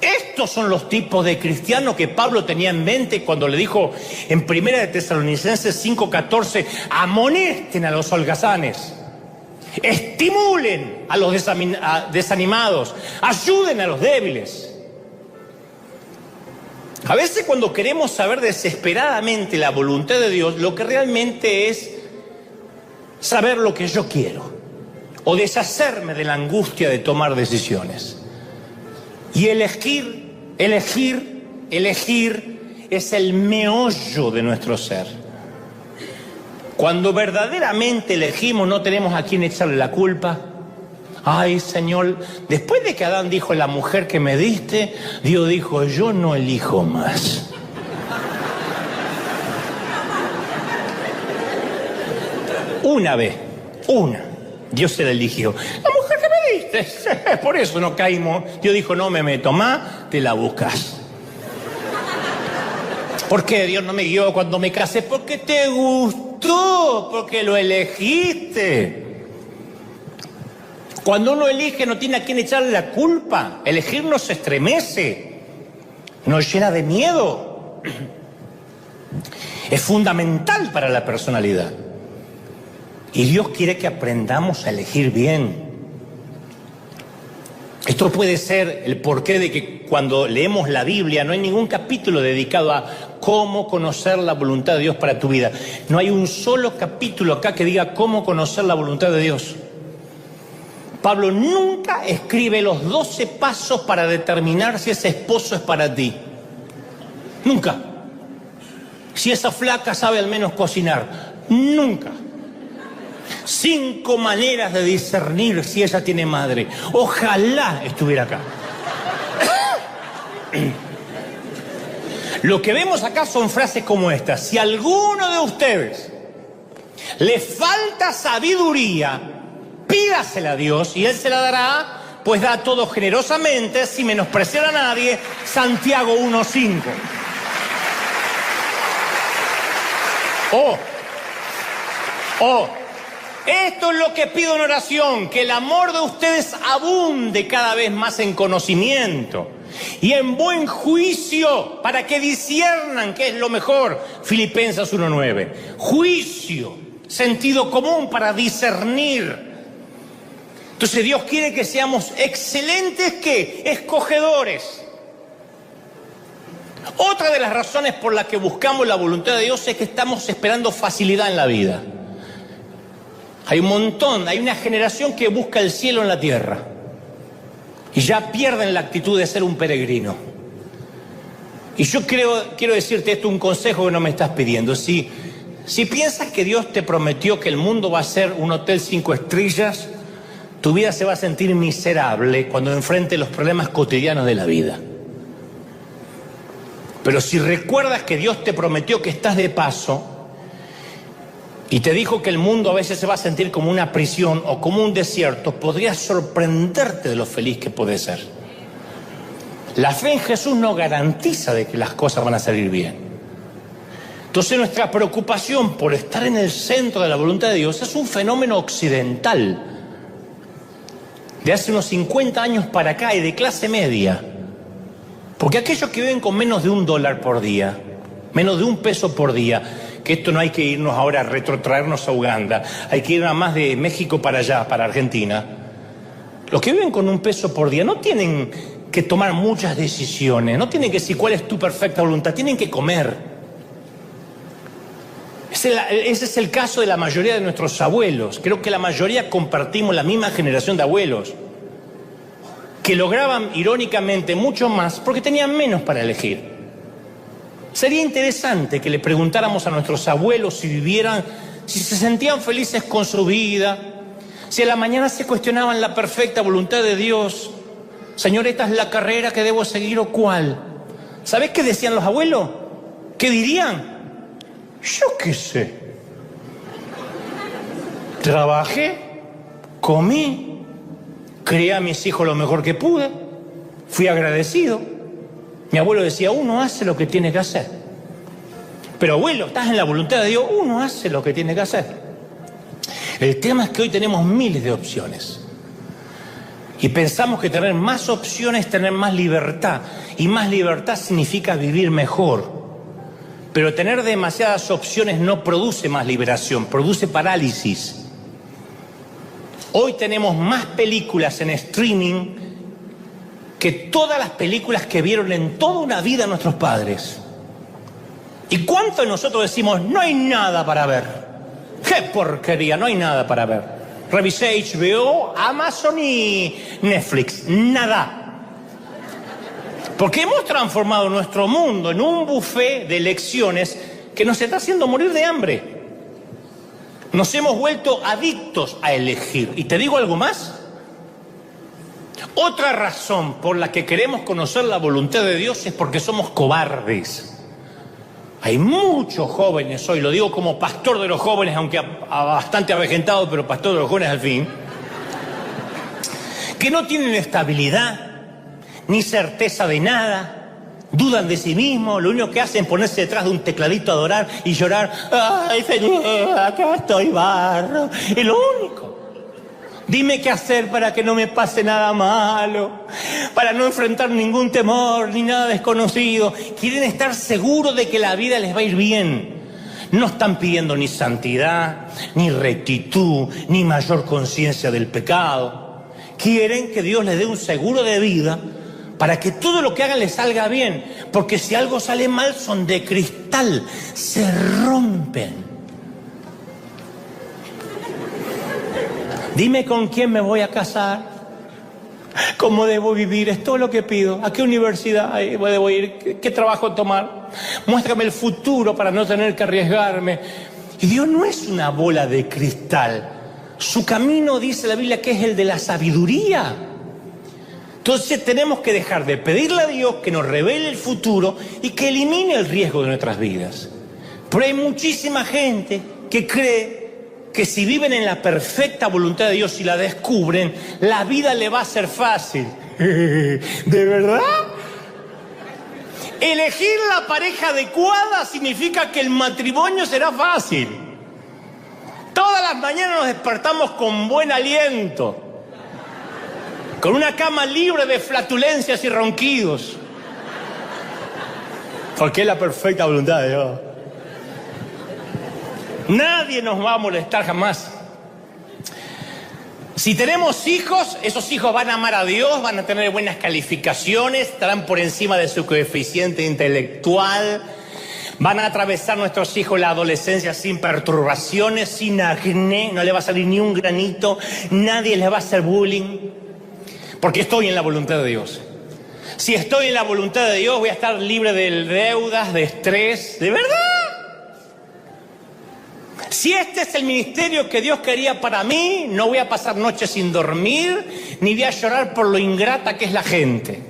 Estos son los tipos de cristianos que Pablo tenía en mente cuando le dijo en 1 de Tesalonicenses 5:14, amonesten a los holgazanes. Estimulen a los desanimados, ayuden a los débiles. A veces cuando queremos saber desesperadamente la voluntad de Dios, lo que realmente es saber lo que yo quiero o deshacerme de la angustia de tomar decisiones. Y elegir es el meollo de nuestro ser. Cuando verdaderamente elegimos, no tenemos a quién echarle la culpa. Ay, Señor, después de que Adán dijo, la mujer que me diste, Dios dijo, yo no elijo más. Una vez, Dios se la eligió. La mujer que me diste. ¿viste? Por eso no caímos. Dios dijo, no me meto más, te la buscas. ¿Por qué Dios no me guió cuando me casé? Porque te gustó, porque lo elegiste. Cuando uno elige no tiene a quién echarle la culpa. Elegir nos estremece, nos llena de miedo. Es fundamental para la personalidad. Y Dios quiere que aprendamos a elegir bien. Esto puede ser el porqué de que cuando leemos la Biblia no hay ningún capítulo dedicado a cómo conocer la voluntad de Dios para tu vida. No hay un solo capítulo acá que diga cómo conocer la voluntad de Dios. Pablo nunca escribe los 12 pasos para determinar si ese esposo es para ti. Nunca. Si esa flaca sabe al menos cocinar. Nunca. 5 maneras de discernir si ella tiene madre. Ojalá estuviera acá. Lo que vemos acá son frases como estas. Si a alguno de ustedes le falta sabiduría, pídasela a Dios y Él se la dará, pues da todo generosamente, sin menospreciar a nadie. Santiago 1:5. Esto es lo que pido en oración, que el amor de ustedes abunde cada vez más en conocimiento y en buen juicio, para que disciernan qué es lo mejor. Filipenses 1:9. Juicio, sentido común para discernir. Entonces Dios quiere que seamos excelentes, ¿qué? Escogedores. Otra de las razones por las que buscamos la voluntad de Dios es que estamos esperando facilidad en la vida. Hay una generación que busca el cielo en la tierra y ya pierden la actitud de ser un peregrino. Y yo quiero decirte esto, un consejo que no me estás pidiendo. Si piensas que Dios te prometió que el mundo va a ser un hotel 5 estrellas, tu vida se va a sentir miserable cuando enfrente los problemas cotidianos de la vida. Pero si recuerdas que Dios te prometió que estás de paso y te dijo que el mundo a veces se va a sentir como una prisión o como un desierto, podrías sorprenderte de lo feliz que puedes ser. La fe en Jesús no garantiza de que las cosas van a salir bien. Entonces nuestra preocupación por estar en el centro de la voluntad de Dios es un fenómeno occidental de hace unos 50 años para acá y de clase media. Porque aquellos que viven con menos de $1 por día, menos de $1 por día, que esto no hay que irnos ahora a retrotraernos a Uganda, hay que ir a más de México para allá, para Argentina. Los que viven con $1 por día no tienen que tomar muchas decisiones, no tienen que decir cuál es tu perfecta voluntad, tienen que comer. Ese es el caso de la mayoría de nuestros abuelos. Creo que la mayoría compartimos la misma generación de abuelos, que lograban irónicamente mucho más porque tenían menos para elegir. Sería interesante que le preguntáramos a nuestros abuelos si se sentían felices con su vida, si a la mañana se cuestionaban la perfecta voluntad de Dios. Señor, ¿esta es la carrera que debo seguir o cuál? ¿Sabés qué decían los abuelos? ¿Qué dirían? Yo qué sé. Trabajé, comí, crié a mis hijos lo mejor que pude, fui agradecido. Mi abuelo decía, uno hace lo que tiene que hacer. Pero abuelo, estás en la voluntad de Dios, uno hace lo que tiene que hacer. El tema es que hoy tenemos miles de opciones. Y pensamos que tener más opciones es tener más libertad. Y más libertad significa vivir mejor. Pero tener demasiadas opciones no produce más liberación, produce parálisis. Hoy tenemos más películas en streaming que todas las películas que vieron en toda una vida nuestros padres. ¿Y cuántos de nosotros decimos, no hay nada para ver? ¡Qué porquería! No hay nada para ver. Revisé HBO, Amazon y Netflix. Nada. Porque hemos transformado nuestro mundo en un buffet de elecciones que nos está haciendo morir de hambre. Nos hemos vuelto adictos a elegir. ¿Y te digo algo más? Otra razón por la que queremos conocer la voluntad de Dios es porque somos cobardes. Hay muchos jóvenes hoy, lo digo como pastor de los jóvenes, aunque bastante avejentado, pero pastor de los jóvenes al fin, que no tienen estabilidad, ni certeza de nada, dudan de sí mismos, lo único que hacen es ponerse detrás de un tecladito a adorar y llorar. ¡Ay, Señor, acá estoy barro! Es lo único. Dime qué hacer para que no me pase nada malo, para no enfrentar ningún temor ni nada desconocido. Quieren estar seguros de que la vida les va a ir bien. No están pidiendo ni santidad, ni rectitud, ni mayor conciencia del pecado. Quieren que Dios les dé un seguro de vida para que todo lo que hagan les salga bien. Porque si algo sale mal, son de cristal, se rompen. Dime con quién me voy a casar, cómo debo vivir, es todo lo que pido. ¿A qué universidad debo ir? ¿Qué trabajo tomar? Muéstrame el futuro para no tener que arriesgarme. Y Dios no es una bola de cristal. Su camino, dice la Biblia, que es el de la sabiduría. Entonces tenemos que dejar de pedirle a Dios que nos revele el futuro y que elimine el riesgo de nuestras vidas. Pero hay muchísima gente que cree que si viven en la perfecta voluntad de Dios y la descubren, la vida le va a ser fácil. ¿De verdad? Elegir la pareja adecuada significa que el matrimonio será fácil. Todas las mañanas nos despertamos con buen aliento, con una cama libre de flatulencias y ronquidos, porque es la perfecta voluntad de Dios. Nadie nos va a molestar jamás. Si tenemos hijos, esos hijos van a amar a Dios, van a tener buenas calificaciones, estarán por encima de su coeficiente intelectual, van a atravesar nuestros hijos la adolescencia sin perturbaciones, sin acné, no le va a salir ni un granito, nadie les va a hacer bullying, porque estoy en la voluntad de Dios. Si estoy en la voluntad de Dios, voy a estar libre de deudas, de estrés, de verdad. Si este es el ministerio que Dios quería para mí, no voy a pasar noches sin dormir, ni voy a llorar por lo ingrata que es la gente.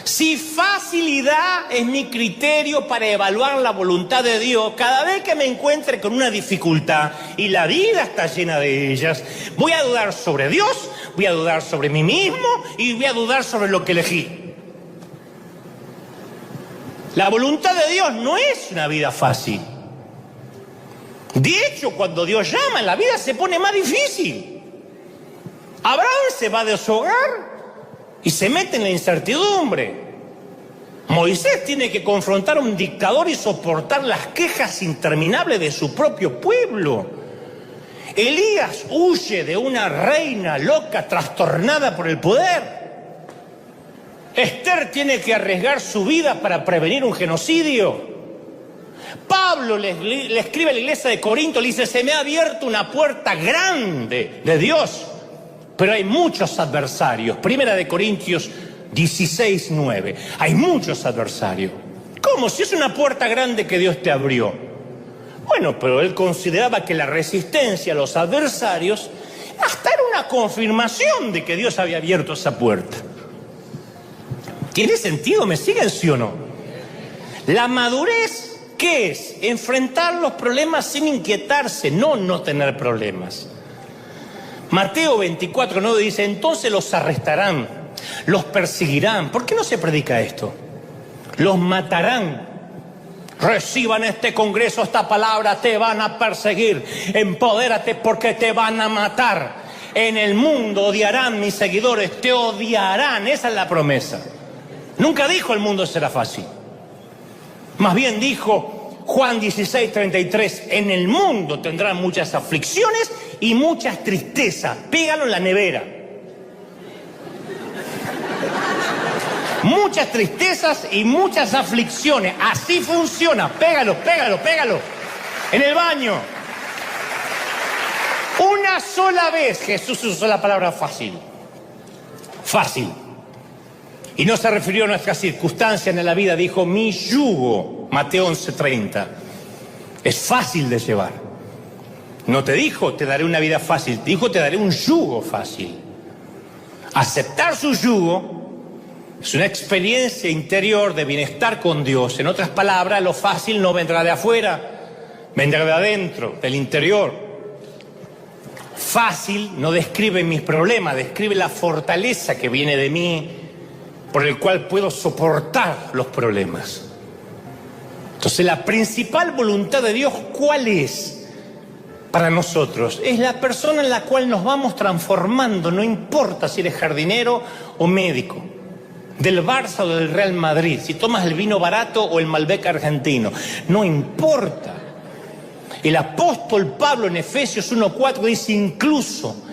Si facilidad es mi criterio para evaluar la voluntad de Dios, cada vez que me encuentre con una dificultad, y la vida está llena de ellas, voy a dudar sobre Dios, voy a dudar sobre mí mismo, y voy a dudar sobre lo que elegí. La voluntad de Dios no es una vida fácil. De hecho, cuando Dios llama, la vida se pone más difícil. Abraham se va de su hogar y se mete en la incertidumbre. Moisés tiene que confrontar a un dictador y soportar las quejas interminables de su propio pueblo. Elías huye de una reina loca, trastornada por el poder. Esther tiene que arriesgar su vida para prevenir un genocidio. Pablo le escribe a la iglesia de Corinto, le dice: se me ha abierto una puerta grande de Dios, pero hay muchos adversarios. Primera de Corintios 16:9. Hay muchos adversarios. ¿Cómo? Si es una puerta grande que Dios te abrió. Bueno, pero él consideraba que la resistencia a los adversarios hasta era una confirmación de que Dios había abierto esa puerta. ¿Tiene sentido? ¿Me siguen, sí o no? La madurez, ¿qué es? Enfrentar los problemas sin inquietarse, no tener problemas. Mateo 24:9 dice: entonces los arrestarán, los perseguirán. ¿Por qué no se predica esto? Los matarán. Reciban este congreso, esta palabra: te van a perseguir. Empodérate porque te van a matar. En el mundo odiarán mis seguidores, te odiarán. Esa es la promesa. Nunca dijo el mundo será fácil. Más bien dijo Juan 16:33, en el mundo tendrán muchas aflicciones y muchas tristezas. Pégalo en la nevera. Muchas tristezas y muchas aflicciones. Así funciona. Pégalo. En el baño. Una sola vez Jesús usó la palabra fácil. Fácil. Y no se refirió a nuestras circunstancias en la vida, dijo: mi yugo, Mateo 11:30, es fácil de llevar. No te dijo: te daré una vida fácil, te dijo: te daré un yugo fácil. Aceptar su yugo es una experiencia interior de bienestar con Dios. En otras palabras, lo fácil no vendrá de afuera, vendrá de adentro, del interior. fácil no describe mis problemas, describe la fortaleza que viene de mí, por el cual puedo soportar los problemas. Entonces, la principal voluntad de Dios, ¿cuál es para nosotros? Es la persona en la cual nos vamos transformando, no importa si eres jardinero o médico, del Barça o del Real Madrid, si tomas el vino barato o el Malbec argentino, no importa. El apóstol Pablo en Efesios 1:4 dice, incluso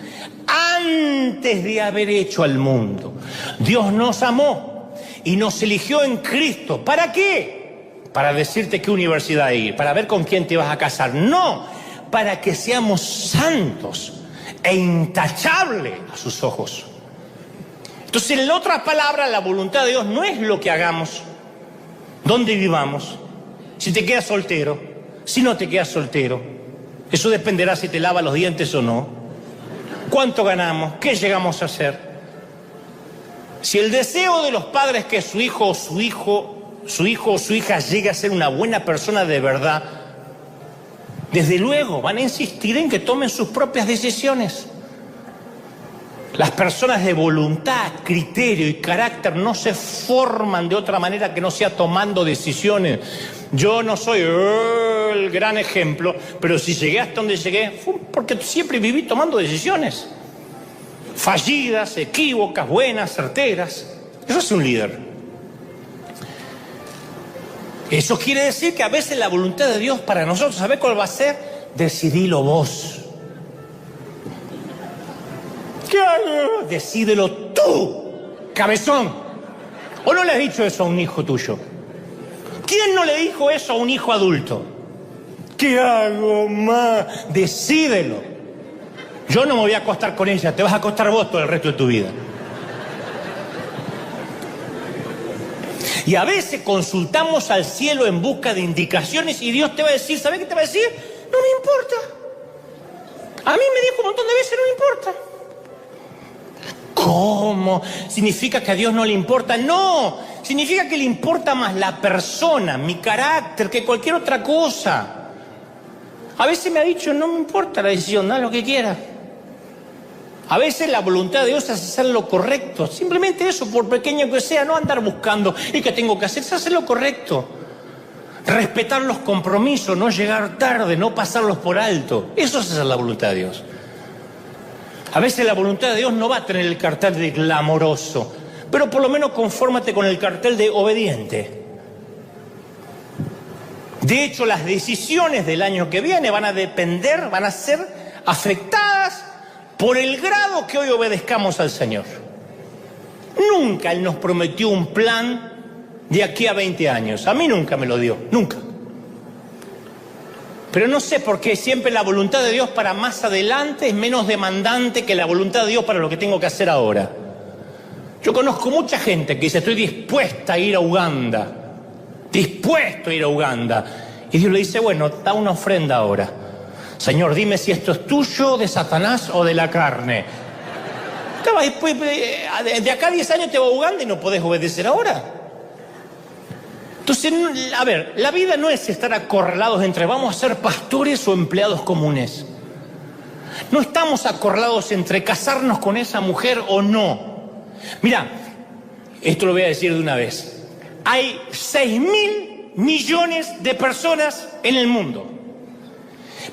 antes de haber hecho al mundo, Dios nos amó y nos eligió en Cristo. ¿Para qué? Para decirte qué universidad ir, para ver con quién te vas a casar. No, para que seamos santos e intachables a sus ojos. Entonces, en otras palabras, la voluntad de Dios no es lo que hagamos, dónde vivamos, si te quedas soltero, si no te quedas soltero. Eso dependerá si te lavas los dientes o no. ¿Cuánto ganamos? ¿Qué llegamos a hacer? Si el deseo de los padres es que su hijo o su hija llegue a ser una buena persona de verdad, desde luego van a insistir en que tomen sus propias decisiones. Las personas de voluntad, criterio y carácter no se forman de otra manera que no sea tomando decisiones. Yo no soy el gran ejemplo, pero si llegué hasta donde llegué fue porque siempre viví tomando decisiones. Fallidas, equívocas, buenas, certeras. Eso es un líder. Eso quiere decir que a veces la voluntad de Dios para nosotros, ¿sabés cuál va a ser? Decidilo vos. ¿Qué hago? Decídelo tú, cabezón. ¿O no le has dicho eso a un hijo tuyo? ¿Quién no le dijo eso a un hijo adulto? ¿Qué hago, ma? Decídelo. Yo no me voy a acostar con ella, te vas a acostar vos todo el resto de tu vida. Y a veces consultamos al cielo en busca de indicaciones y Dios te va a decir, ¿sabes qué te va a decir? No me importa. A mí me dijo un montón de veces, no me importa. ¿Cómo? ¿Significa que a Dios no le importa? No, significa que le importa más la persona, mi carácter, que cualquier otra cosa. A veces me ha dicho, no me importa la decisión, haz lo que quieras. A veces la voluntad de Dios es hacer lo correcto, simplemente eso, por pequeño que sea, no andar buscando, ¿y qué tengo que hacer? Es hacer lo correcto. Respetar los compromisos, no llegar tarde, no pasarlos por alto. Eso es hacer la voluntad de Dios. A veces la voluntad de Dios no va a tener el cartel de glamoroso, pero por lo menos confórmate con el cartel de obediente. De hecho, las decisiones del año que viene van a ser afectadas por el grado que hoy obedezcamos al Señor. Nunca Él nos prometió un plan de aquí a 20 años. A mí nunca me lo dio, nunca. Pero no sé por qué siempre la voluntad de Dios para más adelante es menos demandante que la voluntad de Dios para lo que tengo que hacer ahora. Yo conozco mucha gente que dice, estoy dispuesta a ir a Uganda, dispuesto a ir a Uganda. Y Dios le dice, bueno, da una ofrenda ahora. Señor, dime si esto es tuyo, de Satanás o de la carne. De acá a 10 años te va a Uganda y no podés obedecer ahora. Entonces, a ver, la vida no es estar acorralados entre vamos a ser pastores o empleados comunes. No estamos acorralados entre casarnos con esa mujer o no. Mira, esto lo voy a decir de una vez. Hay 6.000 millones de personas en el mundo.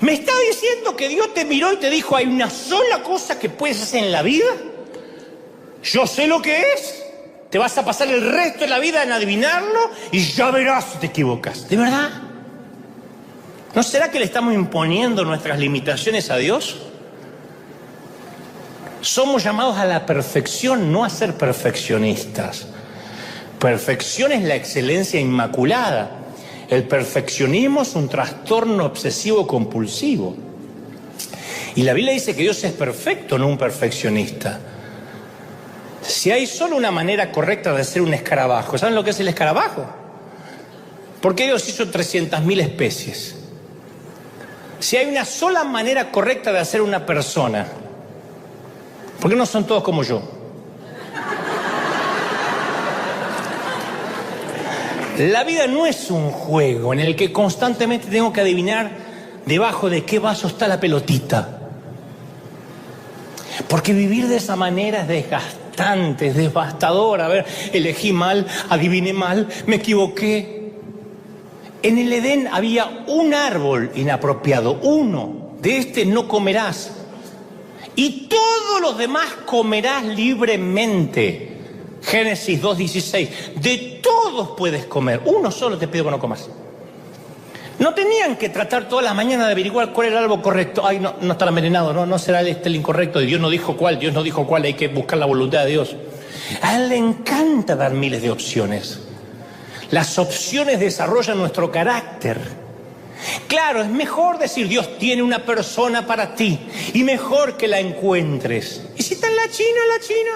¿Me está diciendo que Dios te miró y te dijo, hay una sola cosa que puedes hacer en la vida? Yo sé lo que es. Te vas a pasar el resto de la vida en adivinarlo y ya verás si te equivocas. ¿De verdad? ¿No será que le estamos imponiendo nuestras limitaciones a Dios? Somos llamados a la perfección, no a ser perfeccionistas. Perfección es la excelencia inmaculada. El perfeccionismo es un trastorno obsesivo compulsivo. Y la Biblia dice que Dios es perfecto, no un perfeccionista. Si hay solo una manera correcta de hacer un escarabajo, ¿saben lo que es el escarabajo? ¿Por qué Dios hizo 300.000 especies? Si hay una sola manera correcta de hacer una persona, ¿por qué no son todos como yo? La vida no es un juego en el que constantemente tengo que adivinar debajo de qué vaso está la pelotita. Porque vivir de esa manera es desgastante, es devastador. A ver, elegí mal, adiviné mal, me equivoqué. En el Edén había un árbol inapropiado, uno. De este no comerás. Y todos los demás comerás libremente. Génesis 2:16. De todos puedes comer. Uno solo te pido que no comas. No tenían que tratar todas las mañanas de averiguar cuál era el árbol correcto. Ay, no estará envenenado, no será este el incorrecto. Y Dios no dijo cuál, hay que buscar la voluntad de Dios. A Él le encanta dar miles de opciones. Las opciones desarrollan nuestro carácter. Claro, es mejor decir Dios tiene una persona para ti y mejor que la encuentres. ¿Y si está en la China?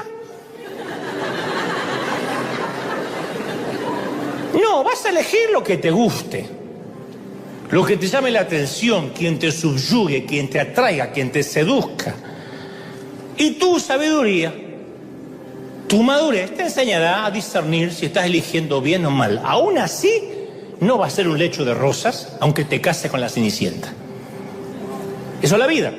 No, vas a elegir lo que te guste, lo que te llame la atención, quien te subyugue, quien te atraiga, quien te seduzca. Y tu sabiduría, tu madurez te enseñará a discernir si estás eligiendo bien o mal. Aún así, no va a ser un lecho de rosas, aunque te cases con la Cenicienta. Eso es la vida.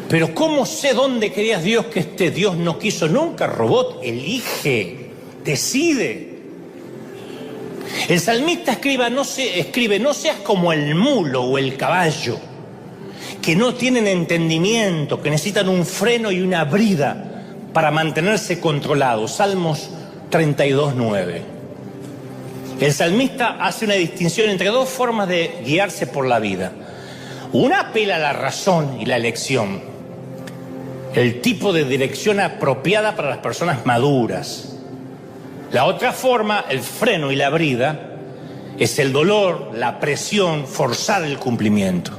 Pero ¿cómo sé dónde querías Dios que esté? Dios no quiso nunca robot, elige, decide. El salmista escribe, no seas como el mulo o el caballo, que no tienen entendimiento, que necesitan un freno y una brida para mantenerse controlados. Salmos 32:9. El salmista hace una distinción entre dos formas de guiarse por la vida. Una apela a la razón y la elección, el tipo de dirección apropiada para las personas maduras. La otra forma, el freno y la brida, es el dolor, la presión, forzar el cumplimiento.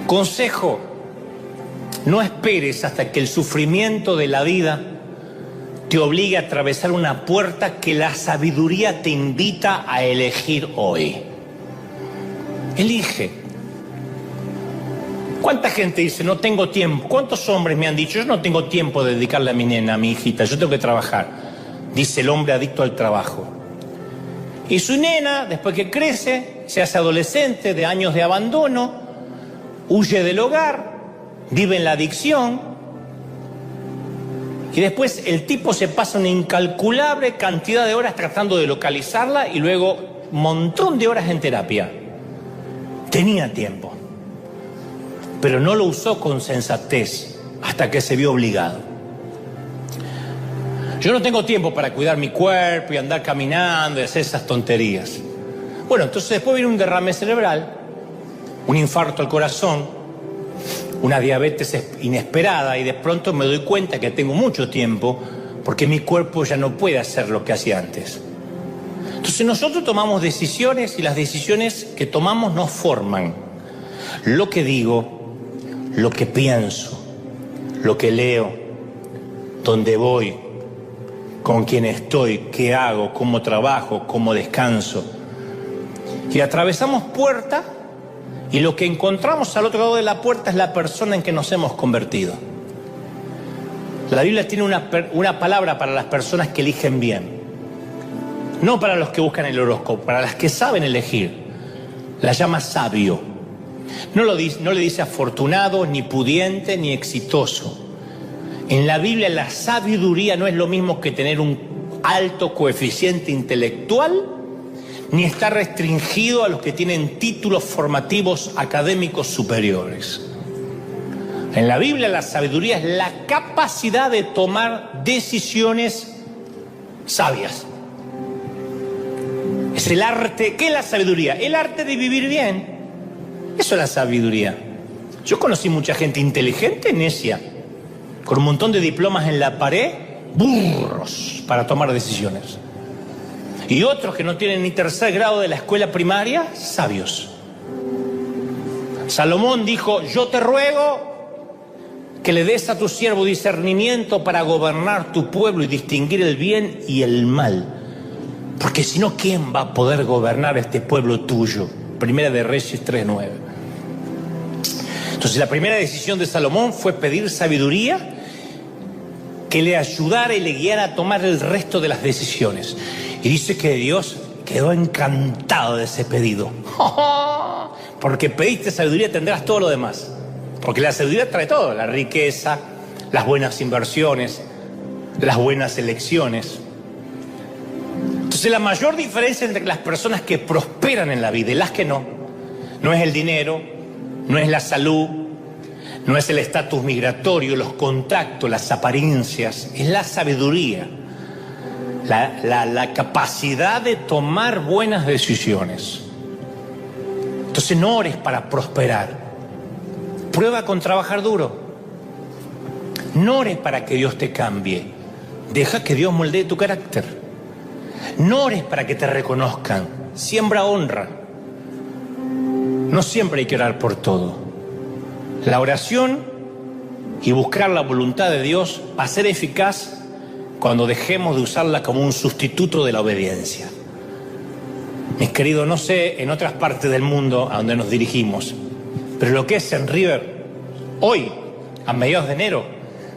Consejo: no esperes hasta que el sufrimiento de la vida te obligue a atravesar una puerta que la sabiduría te invita a elegir hoy. Elige. ¿Cuánta gente dice no tengo tiempo? ¿Cuántos hombres me han dicho yo no tengo tiempo de dedicarle a mi nena, a mi hijita, yo tengo que trabajar? Dice el hombre adicto al trabajo. Y su nena, después que crece, se hace adolescente, de años de abandono, huye del hogar, vive en la adicción. Y después el tipo se pasa una incalculable cantidad de horas tratando de localizarla y luego un montón de horas en terapia. Tenía tiempo, pero no lo usó con sensatez hasta que se vio obligado. Yo no tengo tiempo para cuidar mi cuerpo y andar caminando y hacer esas tonterías. Bueno, entonces después viene un derrame cerebral, un infarto al corazón, una diabetes inesperada y de pronto me doy cuenta que tengo mucho tiempo porque mi cuerpo ya no puede hacer lo que hacía antes. Entonces nosotros tomamos decisiones y las decisiones que tomamos nos forman. Lo que digo, lo que pienso, lo que leo, dónde voy, con quién estoy, qué hago, cómo trabajo, cómo descanso. Y atravesamos puertas. Y lo que encontramos al otro lado de la puerta es la persona en que nos hemos convertido. La Biblia tiene una palabra para las personas que eligen bien. No para los que buscan el horóscopo, para las que saben elegir. La llama sabio. No le dice afortunado, ni pudiente, ni exitoso. En la Biblia la sabiduría no es lo mismo que tener un alto coeficiente intelectual, ni está restringido a los que tienen títulos formativos académicos superiores. En la Biblia la sabiduría es la capacidad de tomar decisiones sabias. Es el arte. ¿Qué es la sabiduría? El arte de vivir bien. Eso es la sabiduría. Yo conocí mucha gente inteligente, necia, con un montón de diplomas en la pared, burros para tomar decisiones. Y otros que no tienen ni tercer grado de la escuela primaria, sabios. Salomón dijo: yo te ruego que le des a tu siervo discernimiento para gobernar tu pueblo y distinguir el bien y el mal. Porque si no, ¿quién va a poder gobernar este pueblo tuyo? Primera de Reyes 3:9. Entonces la primera decisión de Salomón fue pedir sabiduría que le ayudara y le guiara a tomar el resto de las decisiones. Y dice que Dios quedó encantado de ese pedido. Porque pediste sabiduría, tendrás todo lo demás. Porque la sabiduría trae todo, la riqueza, las buenas inversiones, las buenas elecciones. Entonces la mayor diferencia entre las personas que prosperan en la vida y las que no es el dinero, no es la salud, no es el estatus migratorio, los contactos, las apariencias, es la sabiduría, la capacidad de tomar buenas decisiones. Entonces no ores para prosperar, prueba con trabajar duro. No ores para que Dios te cambie, deja que Dios moldee tu carácter. No ores para que te reconozcan, siembra honra. No siempre hay que orar por todo. La oración y buscar la voluntad de Dios va a ser eficaz cuando dejemos de usarla como un sustituto de la obediencia. Mis queridos, no sé en otras partes del mundo a donde nos dirigimos, pero lo que es en River, hoy, a mediados de enero,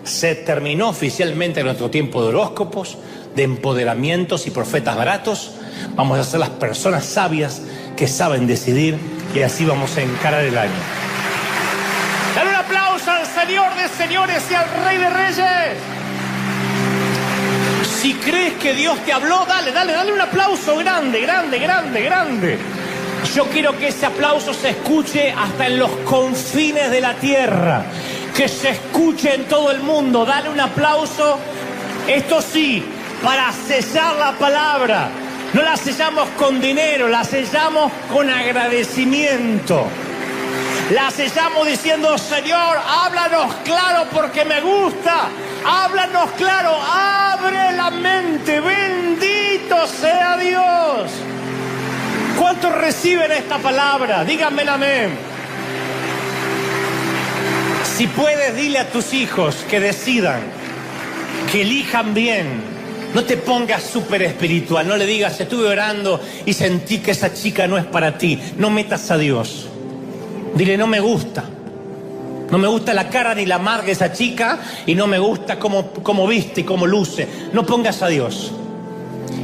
se terminó oficialmente nuestro tiempo de horóscopos, de empoderamientos y profetas baratos. Vamos a ser las personas sabias que saben decidir, y así vamos a encarar el año. Dale un aplauso al Señor de señores y al Rey de reyes. Si crees que Dios te habló, dale un aplauso grande, grande, grande, grande. Yo quiero que ese aplauso se escuche hasta en los confines de la tierra, que se escuche en todo el mundo. Dale un aplauso, esto sí, para sellar la palabra. No la sellamos con dinero, la sellamos con agradecimiento. La sellamos diciendo: Señor, háblanos claro porque me gusta. Háblanos claro, abre la mente, bendito sea Dios. ¿Cuántos reciben esta palabra? Díganme el amén. Si puedes, dile a tus hijos que decidan, que elijan bien. No te pongas súper espiritual, no le digas: estuve orando y sentí que esa chica no es para ti. No metas a Dios. Dile: no me gusta. No me gusta la cara ni la madre de esa chica, y no me gusta cómo viste y cómo luce. No pongas a Dios.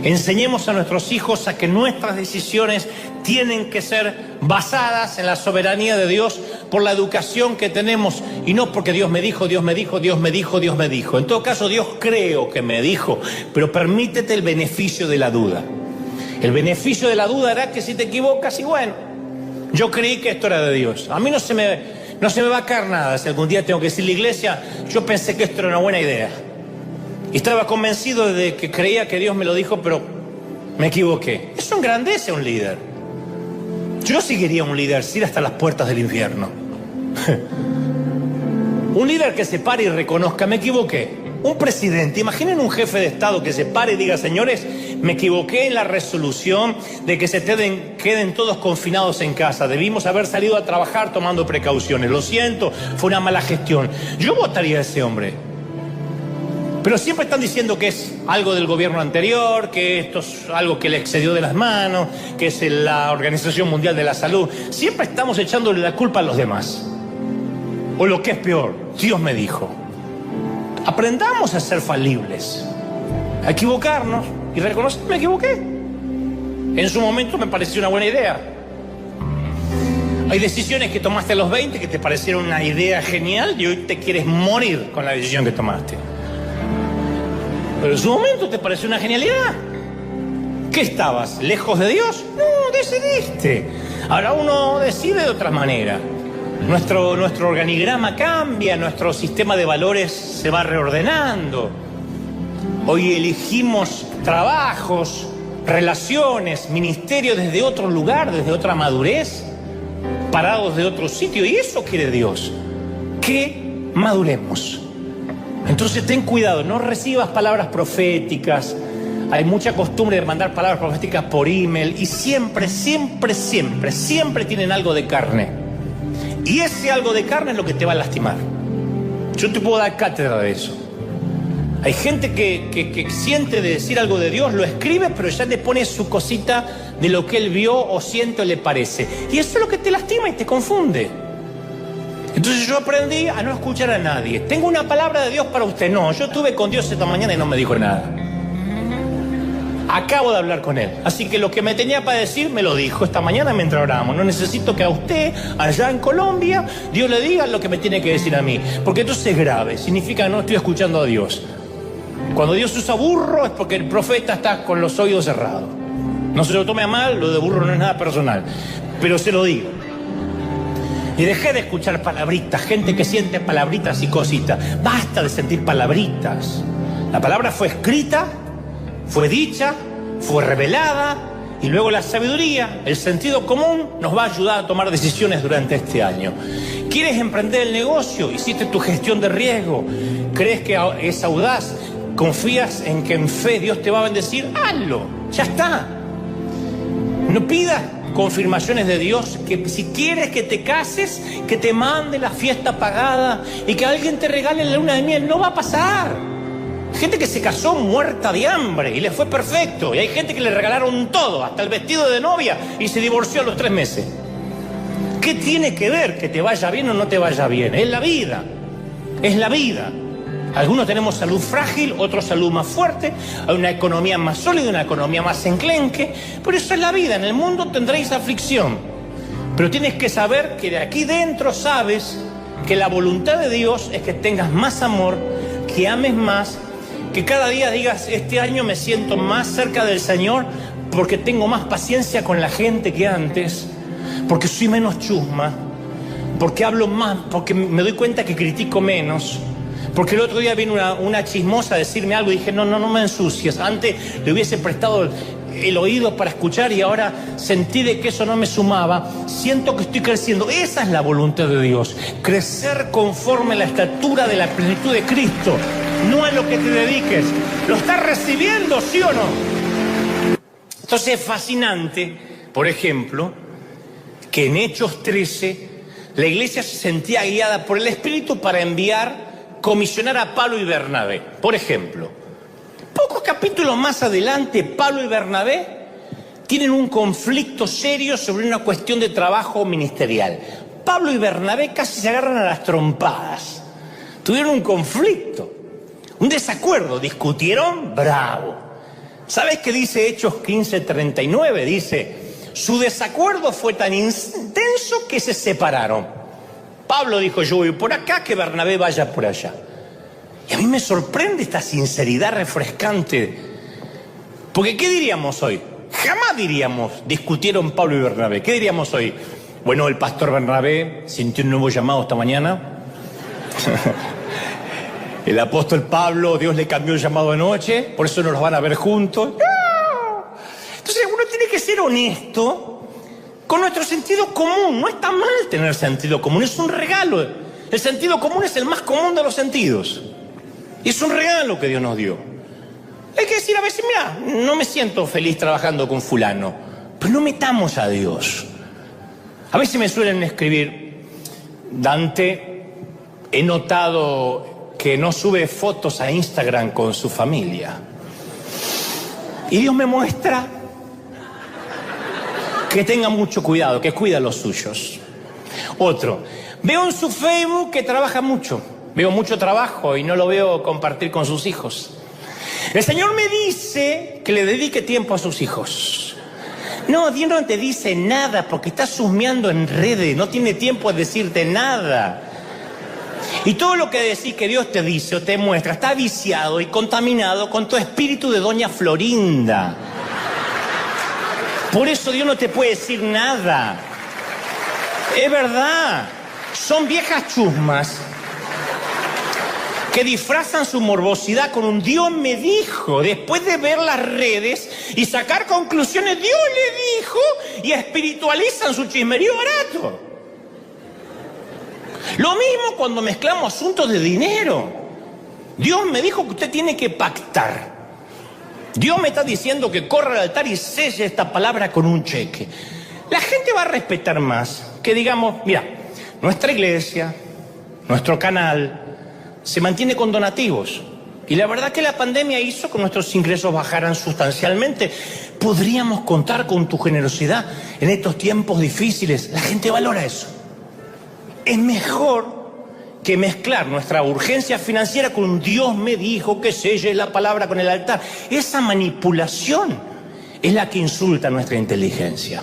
Enseñemos a nuestros hijos a que nuestras decisiones tienen que ser basadas en la soberanía de Dios por la educación que tenemos, y no porque Dios me dijo, Dios me dijo, Dios me dijo, Dios me dijo. En todo caso, Dios creo que me dijo, pero permítete el beneficio de la duda. El beneficio de la duda hará que si te equivocas, y bueno, yo creí que esto era de Dios. A mí no se me va a caer nada si algún día tengo que decir a la iglesia: yo pensé que esto era una buena idea. Y estaba convencido de que creía que Dios me lo dijo, pero me equivoqué. Eso engrandece a un líder. Yo seguiría un líder sin ir hasta las puertas del infierno. Un líder que se pare y reconozca: me equivoqué. Un presidente, imaginen un jefe de Estado que se pare y diga: señores, me equivoqué en la resolución de que se queden todos confinados en casa. Debimos haber salido a trabajar tomando precauciones. Lo siento, fue una mala gestión. Yo votaría a ese hombre. Pero siempre están diciendo que es algo del gobierno anterior, que esto es algo que le excedió de las manos, que es la Organización Mundial de la Salud. Siempre estamos echándole la culpa a los demás. O lo que es peor, Dios me dijo. Aprendamos a ser falibles, a equivocarnos y reconocer: me equivoqué. En su momento me pareció una buena idea. Hay decisiones que tomaste a los 20 que te parecieron una idea genial y hoy te quieres morir con la decisión que tomaste. Pero en su momento te pareció una genialidad. ¿Qué estabas? ¿Lejos de Dios? No, decidiste. Ahora uno decide de otra manera. Nuestro organigrama cambia, nuestro sistema de valores se va reordenando. Hoy elegimos trabajos, relaciones, ministerios desde otro lugar, desde otra madurez, parados de otro sitio. Y eso quiere Dios, que maduremos. Entonces ten cuidado, no recibas palabras proféticas. Hay mucha costumbre de mandar palabras proféticas por email y siempre tienen algo de carne. Y ese algo de carne es lo que te va a lastimar. Yo te puedo dar cátedra de eso. Hay gente que siente de decir algo de Dios, lo escribe, pero ya le pone su cosita de lo que él vio o siente o le parece. Y eso es lo que te lastima y te confunde. Entonces yo aprendí a no escuchar a nadie. Tengo una palabra de Dios para usted. No, yo estuve con Dios esta mañana y no me dijo nada. Acabo de hablar con él. Así que lo que me tenía para decir me lo dijo esta mañana mientras orábamos. No necesito que a usted, allá en Colombia, Dios le diga lo que me tiene que decir a mí. Porque entonces es grave. Significa que no estoy escuchando a Dios. Cuando Dios usa burro es porque el profeta está con los oídos cerrados. No se lo tome a mal, lo de burro no es nada personal. Pero se lo digo. Y dejé de escuchar palabritas, gente que siente palabritas y cositas. Basta de sentir palabritas. La palabra fue escrita, fue dicha, fue revelada, y luego la sabiduría, el sentido común, nos va a ayudar a tomar decisiones durante este año. ¿Quieres emprender el negocio? ¿Hiciste tu gestión de riesgo? ¿Crees que es audaz? ¿Confías en que en fe Dios te va a bendecir? Hazlo, ya está. No pidas confirmaciones de Dios, que si quieres que te cases, que te mande la fiesta pagada y que alguien te regale la luna de miel. No va a pasar. Gente que se casó muerta de hambre y le fue perfecto. Y hay gente que le regalaron todo, hasta el vestido de novia, y se divorció a los 3 meses. ¿Qué tiene que ver que te vaya bien o no te vaya bien? Es la vida. Es la vida. Algunos tenemos salud frágil, otros salud más fuerte, hay una economía más sólida, una economía más enclenque. Pero eso es la vida. En el mundo tendréis aflicción. Pero tienes que saber que de aquí dentro sabes que la voluntad de Dios es que tengas más amor, que ames más, que cada día digas, este año me siento más cerca del Señor porque tengo más paciencia con la gente que antes, porque soy menos chusma, porque hablo más, porque me doy cuenta que critico menos, porque el otro día vino una chismosa a decirme algo y dije, no me ensucies. Antes le hubiese prestado el oído para escuchar y ahora sentí de que eso no me sumaba. Siento que estoy creciendo. Esa es la voluntad de Dios, crecer conforme a la estatura de la plenitud de Cristo. No a lo que te dediques. ¿Lo estás recibiendo, sí o no? Entonces es fascinante, por ejemplo, que en Hechos 13 la iglesia se sentía guiada por el Espíritu para comisionar a Pablo y Bernabé. Por ejemplo, pocos capítulos más adelante, Pablo y Bernabé tienen un conflicto serio sobre una cuestión de trabajo ministerial. Pablo y Bernabé casi se agarran a las trompadas. Tuvieron un conflicto. Un desacuerdo, discutieron, bravo. ¿Sabes qué dice Hechos 15:39? Dice, su desacuerdo fue tan intenso que se separaron. Pablo dijo, yo voy por acá, que Bernabé vaya por allá. Y a mí me sorprende esta sinceridad refrescante. Porque ¿qué diríamos hoy? Jamás diríamos, discutieron Pablo y Bernabé. ¿Qué diríamos hoy? Bueno, el pastor Bernabé sintió un nuevo llamado esta mañana. El apóstol Pablo, Dios le cambió el llamado anoche, por eso no los van a ver juntos. Entonces uno tiene que ser honesto con nuestro sentido común. No está mal tener sentido común, es un regalo. El sentido común es el más común de los sentidos. Y es un regalo que Dios nos dio. Hay que decir a veces, mira, no me siento feliz trabajando con fulano, pero no metamos a Dios. A veces me suelen escribir, Dante, he notado que no sube fotos a Instagram con su familia. Y Dios me muestra que tenga mucho cuidado, que cuida a los suyos. Otro, veo en su Facebook que trabaja mucho. Veo mucho trabajo y no lo veo compartir con sus hijos. El Señor me dice que le dedique tiempo a sus hijos. No, Dios no te dice nada porque está husmeando en redes, no tiene tiempo de decirte nada. Y todo lo que decís que Dios te dice o te muestra está viciado y contaminado con tu espíritu de doña Florinda. Por eso Dios no te puede decir nada. Es verdad. Son viejas chusmas que disfrazan su morbosidad con un Dios me dijo, después de ver las redes y sacar conclusiones, Dios le dijo, y espiritualizan su chismerío barato. Lo mismo cuando mezclamos asuntos de dinero. Dios me dijo que usted tiene que pactar. Dios me está diciendo que corra al altar y selle esta palabra con un cheque. La gente va a respetar más que digamos, mira, nuestra iglesia, nuestro canal, se mantiene con donativos. Y la verdad que la pandemia hizo que nuestros ingresos bajaran sustancialmente. Podríamos contar con tu generosidad en estos tiempos difíciles. La gente valora eso. Es mejor que mezclar nuestra urgencia financiera con un Dios me dijo que selle la palabra con el altar. Esa manipulación es la que insulta nuestra inteligencia.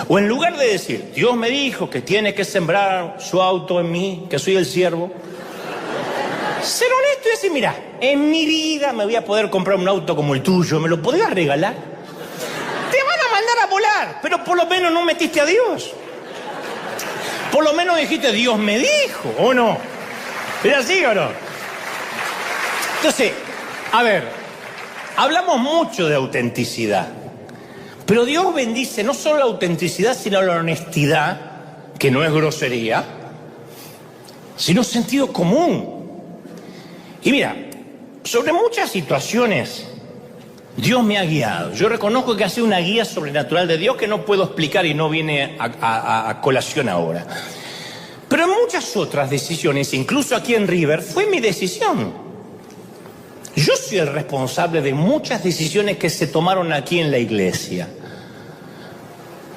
O en lugar de decir, Dios me dijo que tiene que sembrar su auto en mí, que soy el siervo, ser honesto y decir, mira, en mi vida me voy a poder comprar un auto como el tuyo, ¿me lo podrías regalar? Te van a mandar a volar, pero por lo menos no metiste a Dios. Por lo menos dijiste, Dios me dijo, ¿o no? ¿Es así o no? Entonces, a ver, hablamos mucho de autenticidad, pero Dios bendice no solo la autenticidad, sino la honestidad, que no es grosería, sino sentido común. Y mira, sobre muchas situaciones, Dios me ha guiado. Yo reconozco que ha sido una guía sobrenatural de Dios que no puedo explicar y no viene a colación ahora. Pero en muchas otras decisiones, incluso aquí en River, fue mi decisión. Yo soy el responsable de muchas decisiones que se tomaron aquí en la iglesia.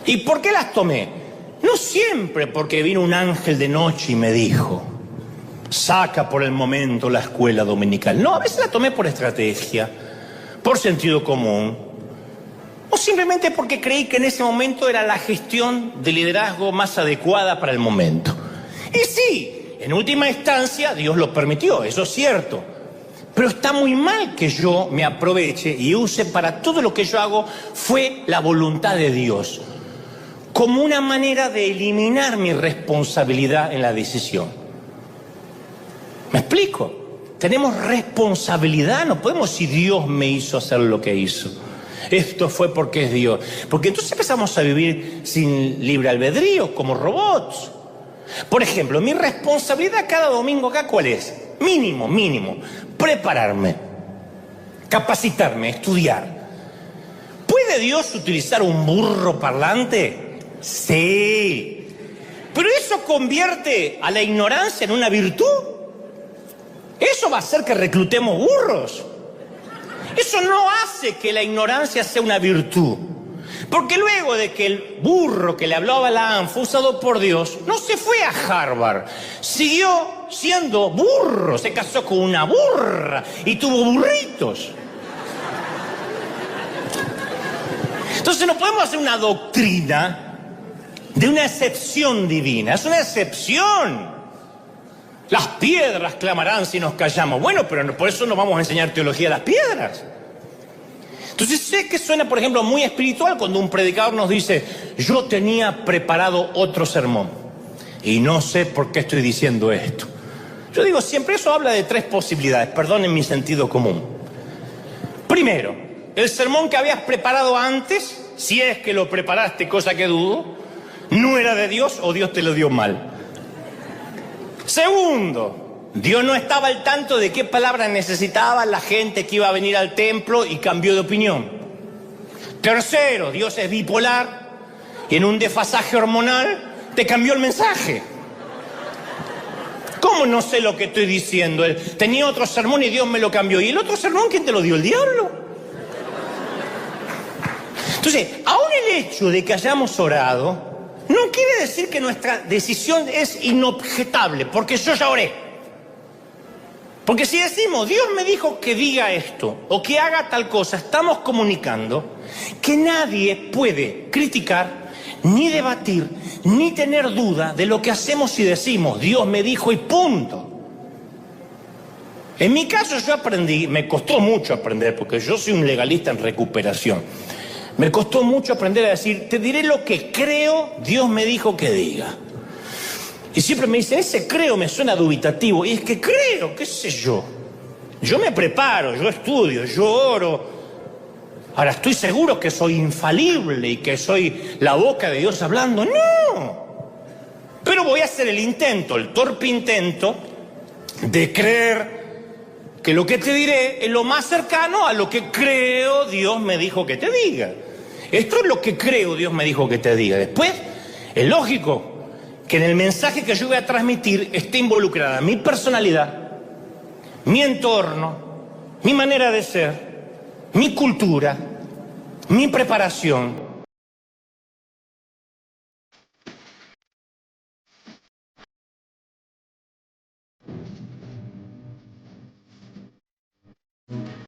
¿Y por qué las tomé? No siempre porque vino un ángel de noche y me dijo, saca por el momento la escuela dominical. No, a veces la tomé por estrategia, por sentido común, o simplemente porque creí que en ese momento era la gestión de liderazgo más adecuada para el momento. Y sí, en última instancia Dios lo permitió, eso es cierto. Pero está muy mal que yo me aproveche y use para todo lo que yo hago fue la voluntad de Dios, como una manera de eliminar mi responsabilidad en la decisión. ¿Me explico? Tenemos responsabilidad, no podemos decir Dios me hizo hacer lo que hizo. Esto fue porque es Dios. Porque entonces empezamos a vivir sin libre albedrío, como robots. Por ejemplo, mi responsabilidad cada domingo acá, ¿cuál es? Mínimo, prepararme, capacitarme, estudiar. ¿Puede Dios utilizar un burro parlante? Sí. ¿Pero eso convierte a la ignorancia en una virtud? Eso va a hacer que reclutemos burros. Eso no hace que la ignorancia sea una virtud. Porque luego de que el burro que le habló a Balaam fue usado por Dios, no se fue a Harvard. Siguió siendo burro. Se casó con una burra y tuvo burritos. Entonces no podemos hacer una doctrina de una excepción divina. Es una excepción. Las piedras clamarán si nos callamos. Bueno, pero por eso no vamos a enseñar teología a las piedras. Entonces sé que suena, por ejemplo, muy espiritual cuando un predicador nos dice, yo tenía preparado otro sermón y no sé por qué estoy diciendo esto. Yo digo siempre, eso habla de tres posibilidades, perdonen mi sentido común. Primero, el sermón que habías preparado antes, si es que lo preparaste, cosa que dudo, no era de Dios o Dios te lo dio mal. Segundo, Dios no estaba al tanto de qué palabras necesitaba la gente que iba a venir al templo y cambió de opinión. Tercero, Dios es bipolar y en un desfasaje hormonal te cambió el mensaje. ¿Cómo no sé lo que estoy diciendo? Él tenía otro sermón y Dios me lo cambió. ¿Y el otro sermón quién te lo dio? ¿El diablo? Entonces, aún el hecho de que hayamos orado no quiere decir que nuestra decisión es inobjetable, porque yo ya oré. Porque si decimos, Dios me dijo que diga esto o que haga tal cosa, estamos comunicando que nadie puede criticar, ni debatir, ni tener duda de lo que hacemos y decimos. Dios me dijo y punto. En mi caso yo aprendí, me costó mucho aprender, porque yo soy un legalista en recuperación. Me costó mucho aprender a decir, te diré lo que creo, Dios me dijo que diga. Y siempre me dicen, ese creo me suena dubitativo. Y es que creo, qué sé yo. Yo me preparo, yo estudio, yo oro. Ahora, ¿estoy seguro que soy infalible y que soy la boca de Dios hablando? No. Pero voy a hacer el intento, el torpe intento, de creer que lo que te diré es lo más cercano a lo que creo Dios me dijo que te diga. Esto es lo que creo Dios me dijo que te diga. Después, es lógico que en el mensaje que yo voy a transmitir esté involucrada mi personalidad, mi entorno, mi manera de ser, mi cultura, mi preparación. Thank you.